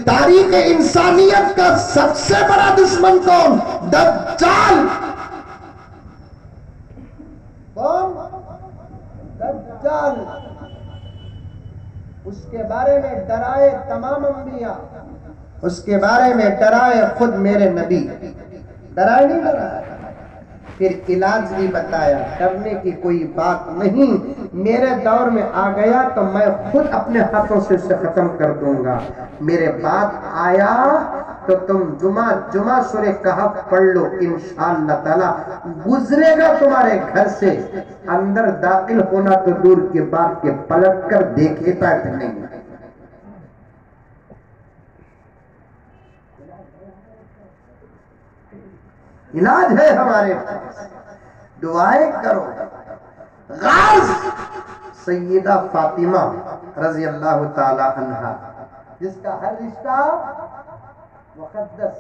تاریخ انسانیت کا سب سے بڑا دشمن کون؟ دجال۔ کون؟ دجال۔ اس کے بارے میں ڈرائے تمام انبیاء، اس کے بارے میں ڈرائے خود میرے نبی، ڈرائے نہیں ڈرائے، پھر علاج بھی بتایا، ڈرنے کی کوئی بات نہیں، میرے دور میں آ گیا تو میں خود اپنے ہاتھوں سے اسے ختم کر دوں گا، میرے بعد آیا تو تم جمعہ سورہ کہف پڑھ لو، انشاءاللہ تعالی گزرے گا تمہارے گھر سے، اندر داخل ہونا تو دور کے بات کے پلٹ کر دیکھے تک نہیں۔ علاج ہے ہمارے پاس، دعائیں کرو۔ غاز سیدہ فاطمہ رضی اللہ تعالی عنہا، جس کا ہر رشتہ مقدس،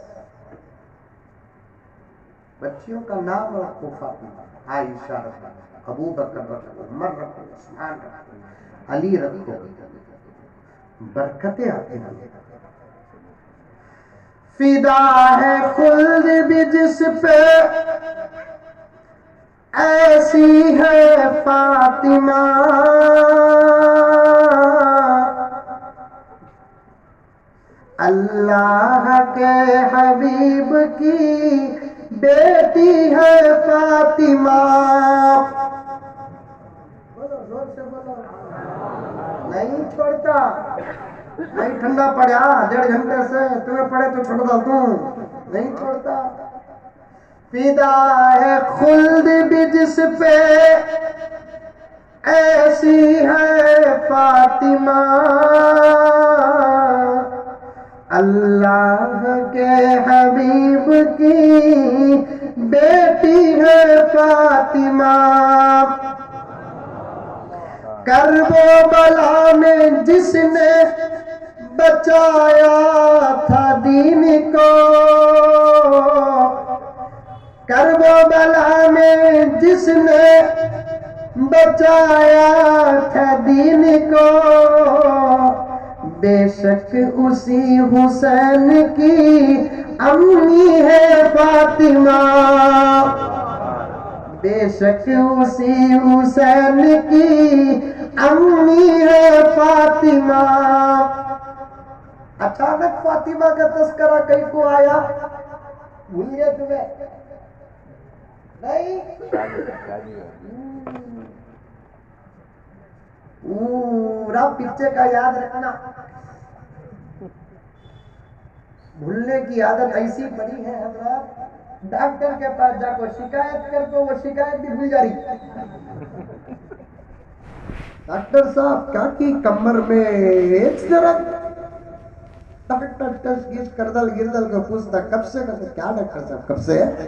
بچیوں کا نام رکھو فاطمہ، عائشہ رکھو، ابو بکر رکھو، عمر رکھو، عثمان رکھو، علی رکھو، برکتیں آتی ہیں۔ فدا ہے خلد بھی جس پہ ایسی ہے فاطمہ، اللہ کے حبیب کی بیٹی ہے فاطمہ۔ بولو زور سے بولو، نہیں چھوڑتا، نہیں ٹھنڈا پڑا 1.5 گھنٹے سے، تمہیں پڑے تو چھوڑ دو، تم نہیں چھوڑتا۔ فدا ہے خلد بھی جس پہ ایسی ہے فاطمہ، اللہ کے حبیب کی بیٹی ہے فاطمہ۔ کرب و بلا میں جس نے بچایا تھا دین کو، کرب و بلا میں جس نے بچایا تھا دین کو، بے شک اسی حسین کی امی ہے فاطمہ، بے شک اسی حسین کی امی ہے فاطمہ۔ اچانک فاطمہ کا تذکرہ کہیں کو آیا، بھول گئے تمہیں؟ نہیں، پورا پیچھے کا یاد رکھنا، بھولنے کی عادت ایسی پڑی ہے حضرات، ڈاکٹر کے پاس جا کو شکایت کر کو وہ شکایت بھی بھول جاری۔ ڈاکٹر صاحب کیا کی کمر میں ایک درد، ڈاکٹر ٹس گیس کردل گردل کو پوچھتا کب سے کرتے، کیا ڈاکٹر صاحب کب سے ہے؟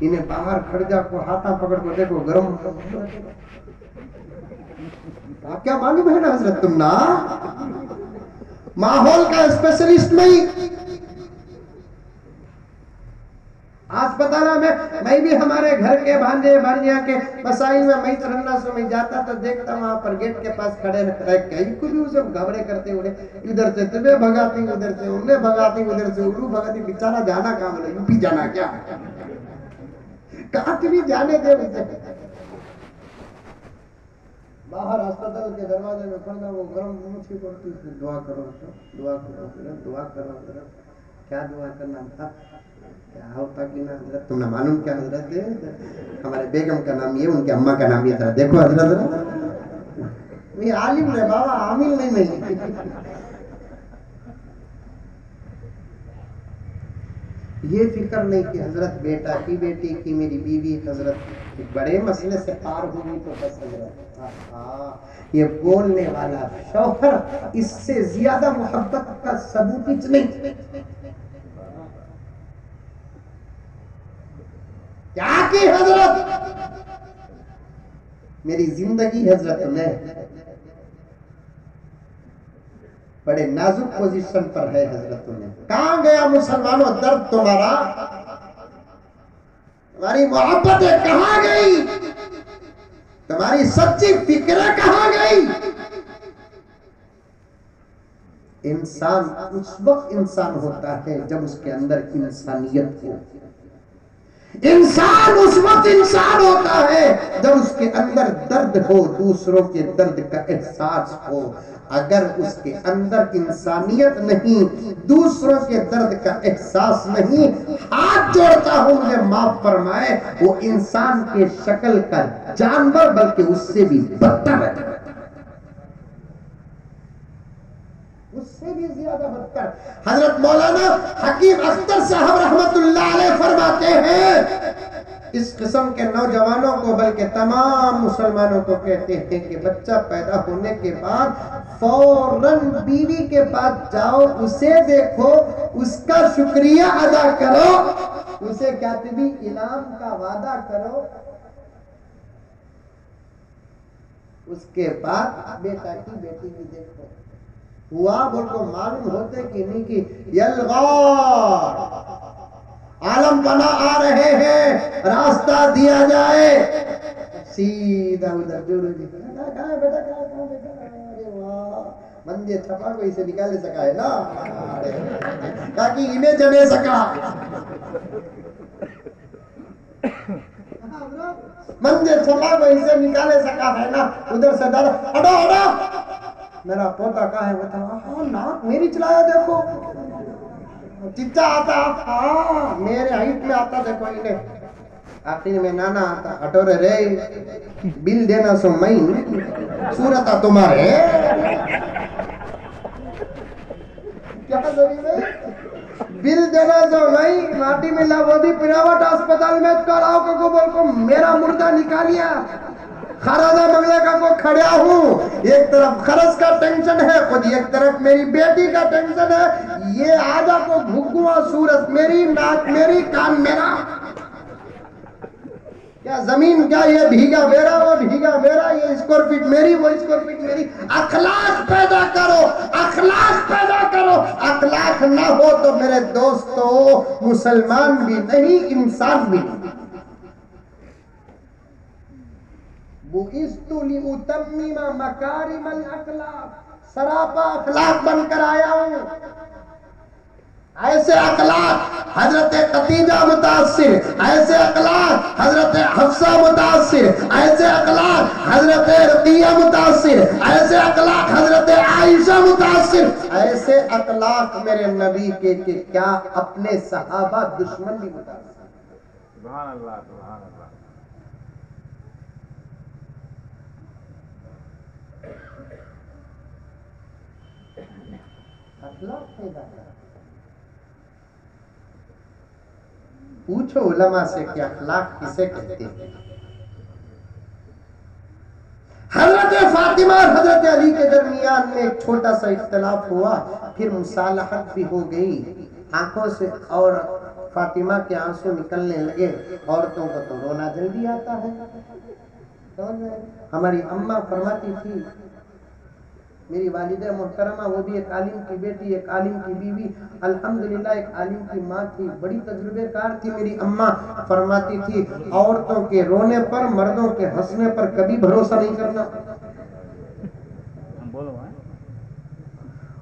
انہیں باہر کھڑ جا کو ہاتھا پکڑ کو دیکھو گرم کیا معلوم ہے نا حضرت تم نا ماحول کا اسپیشلسٹ نہیں. اسپتالہ میں بھی ہمارے گھر کے بھانجے بھانجیاں کے مسائل میں ترنہ سے میں جاتا تو دیکھتا وہاں پر گیٹ کے پاس کھڑے رہے کئی کو بھی اسے گھبرے کرتے ہوئے ادھر سے تمہیں بھگاتی ادھر سے انہیں بھگاتی ادھر سے اردو بھگاتی بیچارہ جانا کہاں بولے یو پی جانا کیا کہاں بھی جانے دے اسے باہر اسپتال کے دروازے میں پڑھنا وہ گرم مچھی پڑتی دعا کرو دعا کرو دعا کرو کیا دعا کرنا تھا کیا ہوتا کہ نا حضرت تم نے معلوم کیا حضرت ہے ہمارے بیگم کا نام یہ ان کے اماں کا نام یہ تھا دیکھو حضرت یہ عالم ہے بابا عامل نہیں یہ فکر نہیں کہ حضرت بیٹا کی بیٹی کی میری بیوی حضرت بڑے مسئلے سے پار ہوگی تو بس حضرت یہ بولنے والا شوہر اس سے زیادہ محبت کا ثبوت کچھ نہیں. کیا کی حضرت میری زندگی حضرت میں بڑے نازک پوزیشن پر ہے حضرت میں. کہاں گیا مسلمانوں درد تمہارا تمہاری محبتیں کہاں گئی تمہاری سچی فکریں کہاں گئی. انسان اس وقت انسان ہوتا ہے جب اس کے اندر انسانیت ہو. انسان اس وقت انسان ہوتا ہے جب اس کے اندر درد ہو دوسروں کے درد کا احساس ہو. اگر اس کے اندر انسانیت نہیں دوسروں کے درد کا احساس نہیں ہاتھ جوڑتا ہوں مجھے معاف فرمائے وہ انسان کے شکل کا جانور بلکہ اس سے بھی بدتر ہے اس سے بھی زیادہ بدتر. حضرت مولانا حکیم اختر صاحب رحمت اللہ علیہ فرماتے ہیں اس قسم کے نوجوانوں کو بلکہ تمام مسلمانوں کو کہتے ہیں کہ بچہ پیدا ہونے کے بعد فوراً بیوی کے پاس جاؤ اسے دیکھو اس کا شکریہ ادا کرو اسے کاتبی انعام کا وعدہ کرو اس کے بعد بیٹا کی بیٹی بھی دیکھو. ہوا بول کو معلوم ہوتے کہ نہیں کہ یلغار عالم بنا آ رہے ہیں راستہ دیا جائے سیدھا ادھر جو کہاں بیٹا کہاں بیٹا ارے واہ مندے چھپا کو اسے نکالے سکا ہے نا تاکہ انہیں جنے سکا مندے چھپا کو اسے نکالے سکا ہے نا ادھر سے ڈالا ہٹو ہٹو میرا پوتا کہاں ہے وہ ناک میری چلایا دیکھو چچا آتا ہاں میرے ہائٹ میں آتا دیکھو انہیں آخر میں نانا آتا ہٹورے رے بل دینا سو میں صورتہ تمہارے کیا ضروری ہے بل دینا سو میں ماٹی میں لا وہ بھی پرائیویٹ اسپتال میں کراؤ کو بول کو میرا مردہ نکالیا خرازہ منگلے کا کو کھڑیا ہوں ایک طرف خرز کا ٹینشن ہے خود ایک طرف میری بیٹی کا ٹینشن ہے یہ آدھا کو بھگوا صورت میری ناک میری کان میرا کیا زمین کیا یہ بھیگا میرا وہ بھیگا میرا یہ اسکوائر فٹ میری وہ اسکوائر فٹ میری. اخلاق پیدا کرو اخلاق پیدا کرو اخلاق نہ ہو تو میرے دوستو مسلمان بھی نہیں انسان بھی نہیں. بُعِثْتُ لِأُتَمِّمَ مَكَارِمَ الْأَخْلَاقِ سراپا اخلاق بن کر آیا ہوں. ایسے اخلاق حضرت خدیجہ متاثر ایسے اخلاق حضرت حفصہ متاثر ایسے اخلاق حضرت رقیہ متاثر ایسے اخلاق حضرت عائشہ متاثر ایسے اخلاق میرے نبی کے کہ کیا اپنے صحابہ دشمن بھی متاثر. سبحان اللہ سبحان اللہ. اخلاق پیدا کر پوچھو علماء سے کہ اخلاق کسے کہتے ہیں. حضرت فاطمہ اور حضرت علی کے درمیان میں ایک چھوٹا سا اختلاف ہوا پھر مصالحت بھی ہو گئی آنکھوں سے اور فاطمہ کے آنسو نکلنے لگے. عورتوں کو تو رونا جلدی آتا ہے. ہماری اماں فرماتی تھی، میری والدہ محترمہ، وہ بھی ایک عالم کی بیٹی، ایک عالم کی بیوی، الحمدللہ ایک عالم کی ماں تھی، بڑی تجربے کار تھی. میری اماں فرماتی تھی عورتوں کے رونے پر، مردوں کے ہنسنے پر کبھی بھروسہ نہیں کرنا. بولو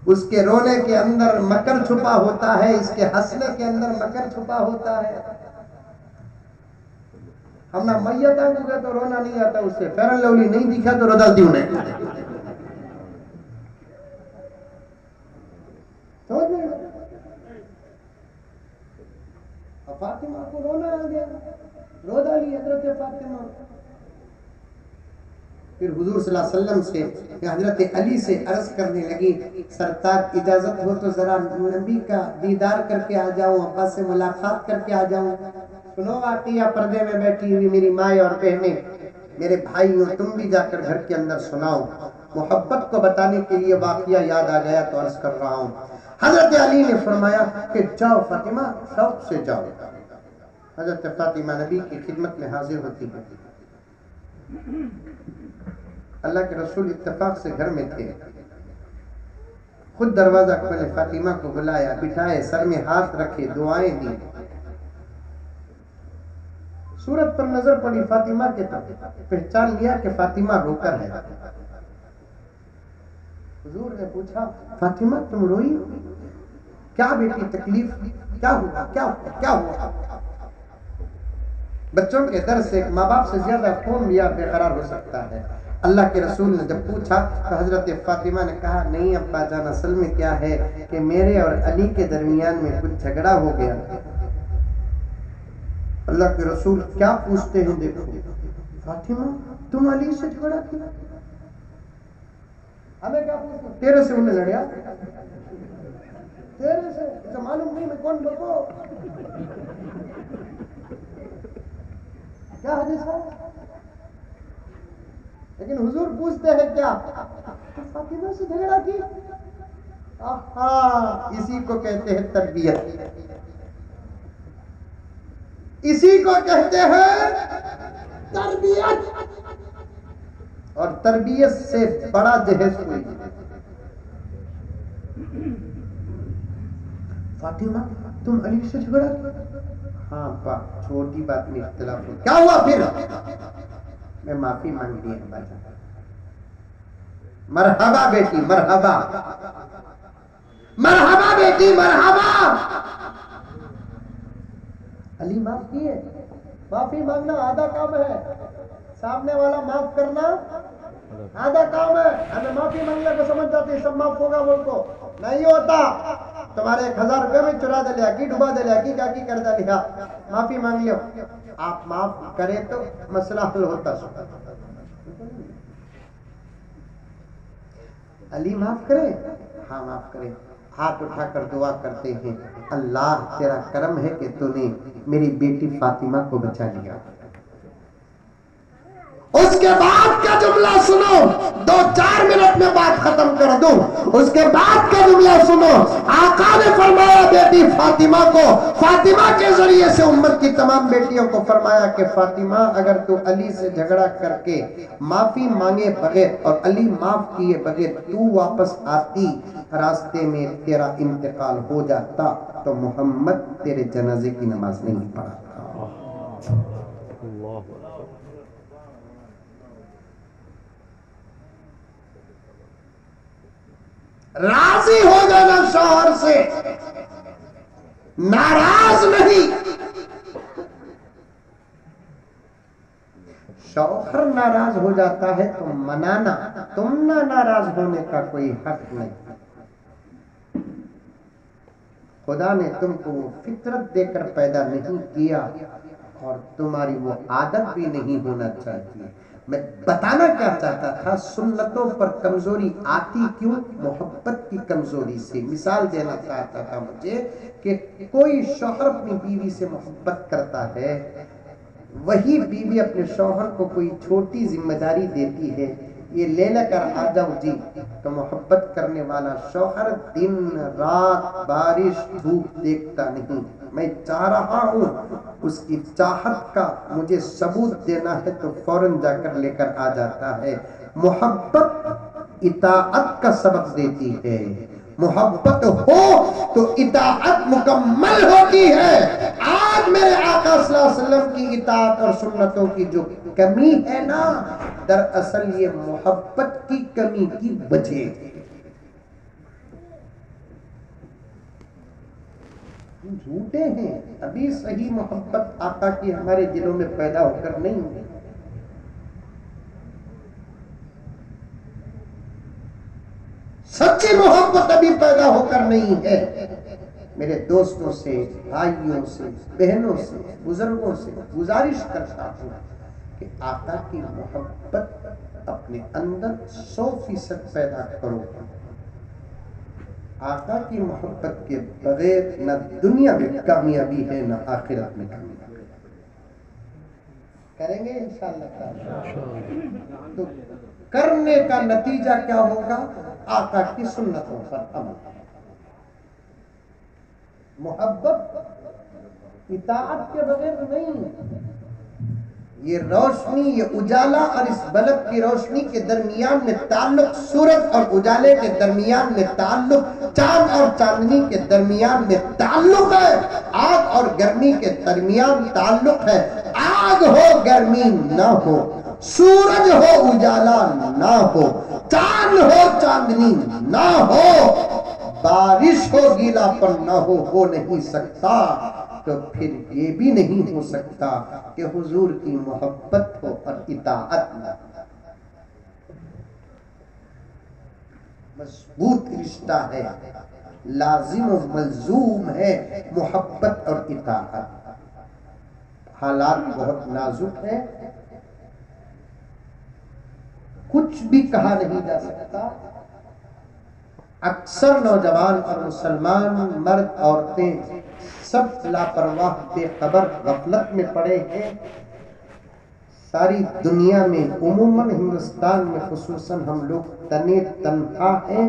اس کے رونے کے اندر مکر چھپا ہوتا ہے، اس کے ہنسنے کے اندر مکر چھپا ہوتا ہے. ہم نہ میت آنکھ گئے تو رونا نہیں آتا اس سے، فیرن لولی نہیں دکھا تو ردلتی انہیں. فاطمہ کو رونا آ گیا، رو ڈالی حضرت فاطمہ. پھر حضور صلی اللہ علیہ وسلم سے حضرت علی سے عرض کرنے لگی، سرتاج اجازت ہو تو ذرا نبی کا دیدار کر کے آ جاؤں، ابا سے ملاقات کر کے آ جاؤں. سنو واقعہ، پردے میں بیٹھی ہوئی میری مائیں اور بہنیں، میرے بھائیوں، تم بھی جا کر گھر کے اندر سناؤ. محبت کو بتانے کے لیے واقعہ یاد آ گیا تو عرض کر رہا ہوں. حضرت علی نے فرمایا کہ جاؤ فاطمہ، شوق سے جاؤ. حضرت فاطمہ نبی کی خدمت میں حاضر ہوتی ہے. اللہ کے رسول اتفاق سے گھر میں تھے. خود دروازہ کھولے، فاطمہ کو بلایا، بٹھائے، سر میں ہاتھ رکھے، دعائیں دی. صورت پر نظر پڑی فاطمہ کے طرف، پہچان لیا کہ فاطمہ رو کر ہے. حضور نے پوچھا فاطمہ تم روئی؟ کیا بیٹی تکلیف؟ کیا ہوا؟ کیا ہوا؟ کیا ہوا؟ بچوں کے در سے ماں باپ سے زیادہ خون لیا بے قرار ہو سکتا ہے. اللہ کے رسول نے جب پوچھا تو حضرت فاطمہ نے کہا نہیں ابا جان، اصل میں کیا ہے کہ میرے اور علی کے درمیان میں کچھ جھگڑا ہو گیا. اللہ کے رسول کیا پوچھتے ہیں؟ دیکھو فاطمہ تم علی سے جھگڑا کیا؟ ہمیں کیا پوچھتے؟ تیرے سے انہیں لڑیا، تیرے سے اسے معلوم نہیں میں کون بکو. کیا حدیث ہے؟ لیکن حضور پوچھتے ہیں کیا؟ فاطمہ سے جھگڑا کی؟ اسی کو کہتے ہیں تربیت، اسی کو کہتے ہیں تربیت. اور تربیت سے بڑا جہیز کوئی نہیں. فاطمہ تم علی سے جھگڑا کی؟ ہاں با چھوٹی بات میں اختلاف ہو. کیا ہوا پھر؟ میں معافی مانگ لی ہے. مرحبا بیٹی، مرحبا، مرحبا بیٹی، مرحبا. علی معاف کیے. معافی مانگنا آدھا کام ہے، سامنے والا معاف کرنا آدھا کام ہے. ہمیں معافی مانگنے کو سمجھ جاتے سب معاف ہوگا، وہ کو نہیں ہوتا. تمہارے 1000 روپے میں چرا دے لیا کی، ڈبا دے لیا کی، کیا کی کر دے لیا. معافی مانگ لو. آپ معاف کریں تو مسئلہ حل ہوتا. علی معاف کرے؟ ہاں معاف کرے. ہاتھ اٹھا کر دعا کرتے ہیں اللہ تیرا کرم ہے کہ تو نے میری بیٹی فاطمہ کو بچا لیا. اس کے بعد کا جملہ سنو، 2-4 منٹ میں بات ختم کر دوں. اس کے بعد کا جملہ سنو، آقا نے فرمایا بیٹی فاطمہ کو، فاطمہ کے ذریعے سے امت کی تمام بیٹیوں کو فرمایا کہ فاطمہ اگر تو علی سے جھگڑا کر کے معافی مانگے بغیر اور علی معاف کیے بغیر تو واپس آتی، راستے میں تیرا انتقال ہو جاتا تو محمد تیرے جنازے کی نماز نہیں پڑھاتا. راضی ہو جانا شوہر سے، ناراض نہیں. شوہر ناراض ہو جاتا ہے تو منانا، تم نہ ناراض ہونے کا کوئی حق نہیں. خدا نے تم کو وہ فطرت دے کر پیدا نہیں کیا اور تمہاری وہ عادت بھی نہیں ہونا چاہیے. میں بتانا کیا چاہتا تھا، سنتوں پر کمزوری آتی کیوں؟ محبت کی کمزوری سے. مثال دینا چاہتا تھا مجھے کہ کوئی شوہر اپنی بیوی سے محبت کرتا ہے، وہی بیوی اپنے شوہر کو کوئی چھوٹی ذمہ داری دیتی ہے یہ لے لے کر آ جاؤ جی. تو محبت کرنے والا شوہر دن رات بارش دھوپ دیکھتا نہیں، میں چاہ رہا ہوں اس کی چاہت کا مجھے ثبوت دینا ہے تو فوراً جا کر لے کر آ جاتا ہے. محبت اطاعت کا سبق دیتی ہے، محبت ہو تو اطاعت مکمل ہوتی ہے. آج میرے آقا صلی اللہ علیہ وسلم کی اطاعت اور سنتوں کی جو کمی ہے نا، دراصل یہ محبت کی کمی کی وجہ ہے. جھوٹے ہیں، ابھی صحیح محبت آقا کی ہمارے دلوں میں پیدا ہو کر نہیں ہوئی. سچی محبت ابھی پیدا ہو کر نہیں ہے. میرے دوستوں سے، بھائیوں سے، بہنوں سے، بزرگوں سے گزارش کرتا ہوں کہ آقا کی محبت اپنے اندر 100% پیدا کرو. آقا کی محبت کے بغیر نہ دنیا میں کامیابی ہے نہ آخرت میں کامیابی. کریں گے انشاءاللہ تعالی. تو کرنے کا نتیجہ کیا ہوگا؟ آقا کی سنتوں پر عمل. محبت اطاعت کے بغیر نہیں. یہ روشنی، یہ اجالا اور اس بلب کی روشنی کے درمیان میں تعلق، سورج اور اجالے کے درمیان میں تعلق، چاند اور چاندنی کے درمیان میں تعلق ہے. آگ اور گرمی کے درمیان تعلق ہے. آگ ہو گرمی نہ ہو، سورج ہو اجالا نہ ہو، چاند ہو چاندنی نہ ہو، بارش ہو گیلا پن نہ ہو نہیں سکتا. تو پھر یہ بھی نہیں ہو سکتا کہ حضور کی محبت ہو اور اطاعت نہ. مضبوط رشتہ ہے، لازم و ملزوم ہے محبت اور اطاعت. حالات بہت نازک ہیں، کچھ بھی کہا نہیں جا سکتا. اکثر نوجوان اور مسلمان مرد عورتیں سب لاپرواہ، بے خبر، غفلت میں پڑے ہیں. ساری دنیا میں عموماً ہندوستان میں خصوصاً ہم لوگ تنے تنہا ہیں،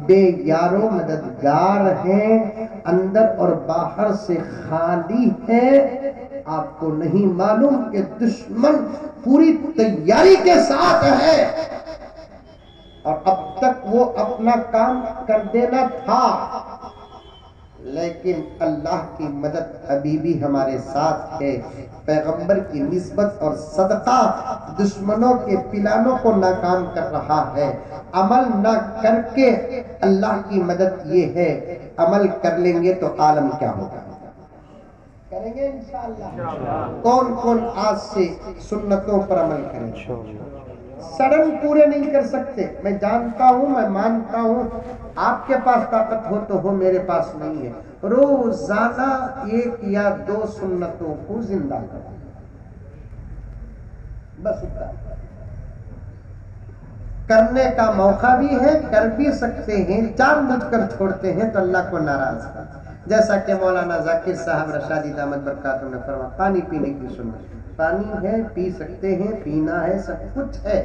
بے یار و مددگار ہیں، اندر اور باہر سے خالی ہیں. آپ کو نہیں معلوم کہ دشمن پوری تیاری کے ساتھ ہے اور اب تک وہ اپنا کام کر دینا تھا، لیکن اللہ کی مدد ابھی بھی ہمارے ساتھ ہے. پیغمبر کی نسبت اور صدقہ دشمنوں کے پلانوں کو ناکام کر رہا ہے. عمل نہ کر کے اللہ کی مدد یہ ہے، عمل کر لیں گے تو عالم کیا ہوگا. کریں گے انشاءاللہ. کون کون آج سے سنتوں پر عمل کریں گے؟ سڈن پورے نہیں کر سکتے، میں جانتا ہوں، میں مانتا ہوں. آپ کے پاس طاقت ہو تو ہو، میرے پاس نہیں ہے. روزانہ 1 یا 2 سنتوں کو زندہ کرو، بس اتنا. کرنے کا موقع بھی ہے، کر بھی سکتے ہیں. جان بوجھ کر چھوڑتے ہیں تو اللہ کو ناراض ہے. جیسا کہ مولانا ذاکر صاحب رشادی دامت برکاتہ نے فرمایا، پانی پینے کی سنت. پانی ہے، پی سکتے ہیں، پینا ہے، سب کچھ ہے،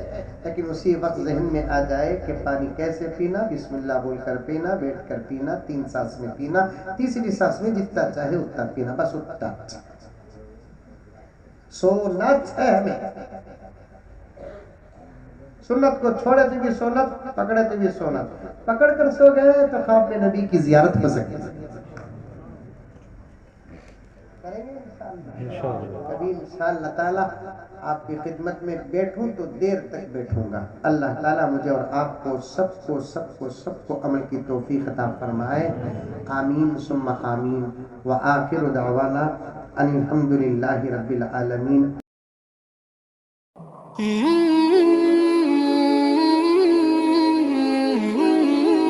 لیکن اسی وقت ذہن میں آ جائے کہ پانی کیسے پینا. بسم اللہ بول کر پینا، بیٹھ کر پینا، 3 سانس میں پینا، تیسری سانس میں جتنا چاہے اتنا پینا، بس اتنا. سونا ہے ہمیں. سنت کو چھوڑے تو بھی سنت، پکڑے تو بھی سنت. پکڑ کر سو گئے تو خواب میں نبی کی زیارت ہو سکتی ہے. کبھی انشاءاللہ تعالی آپ کی خدمت میں بیٹھوں تو دیر تک بیٹھوں گا. اللہ تعالیٰ مجھے اور آپ کو سب کو عمل کی توفیق عطا فرمائے. آمین ثم آمین. وآخر دعوانا ان الحمدللہ رب العالمین.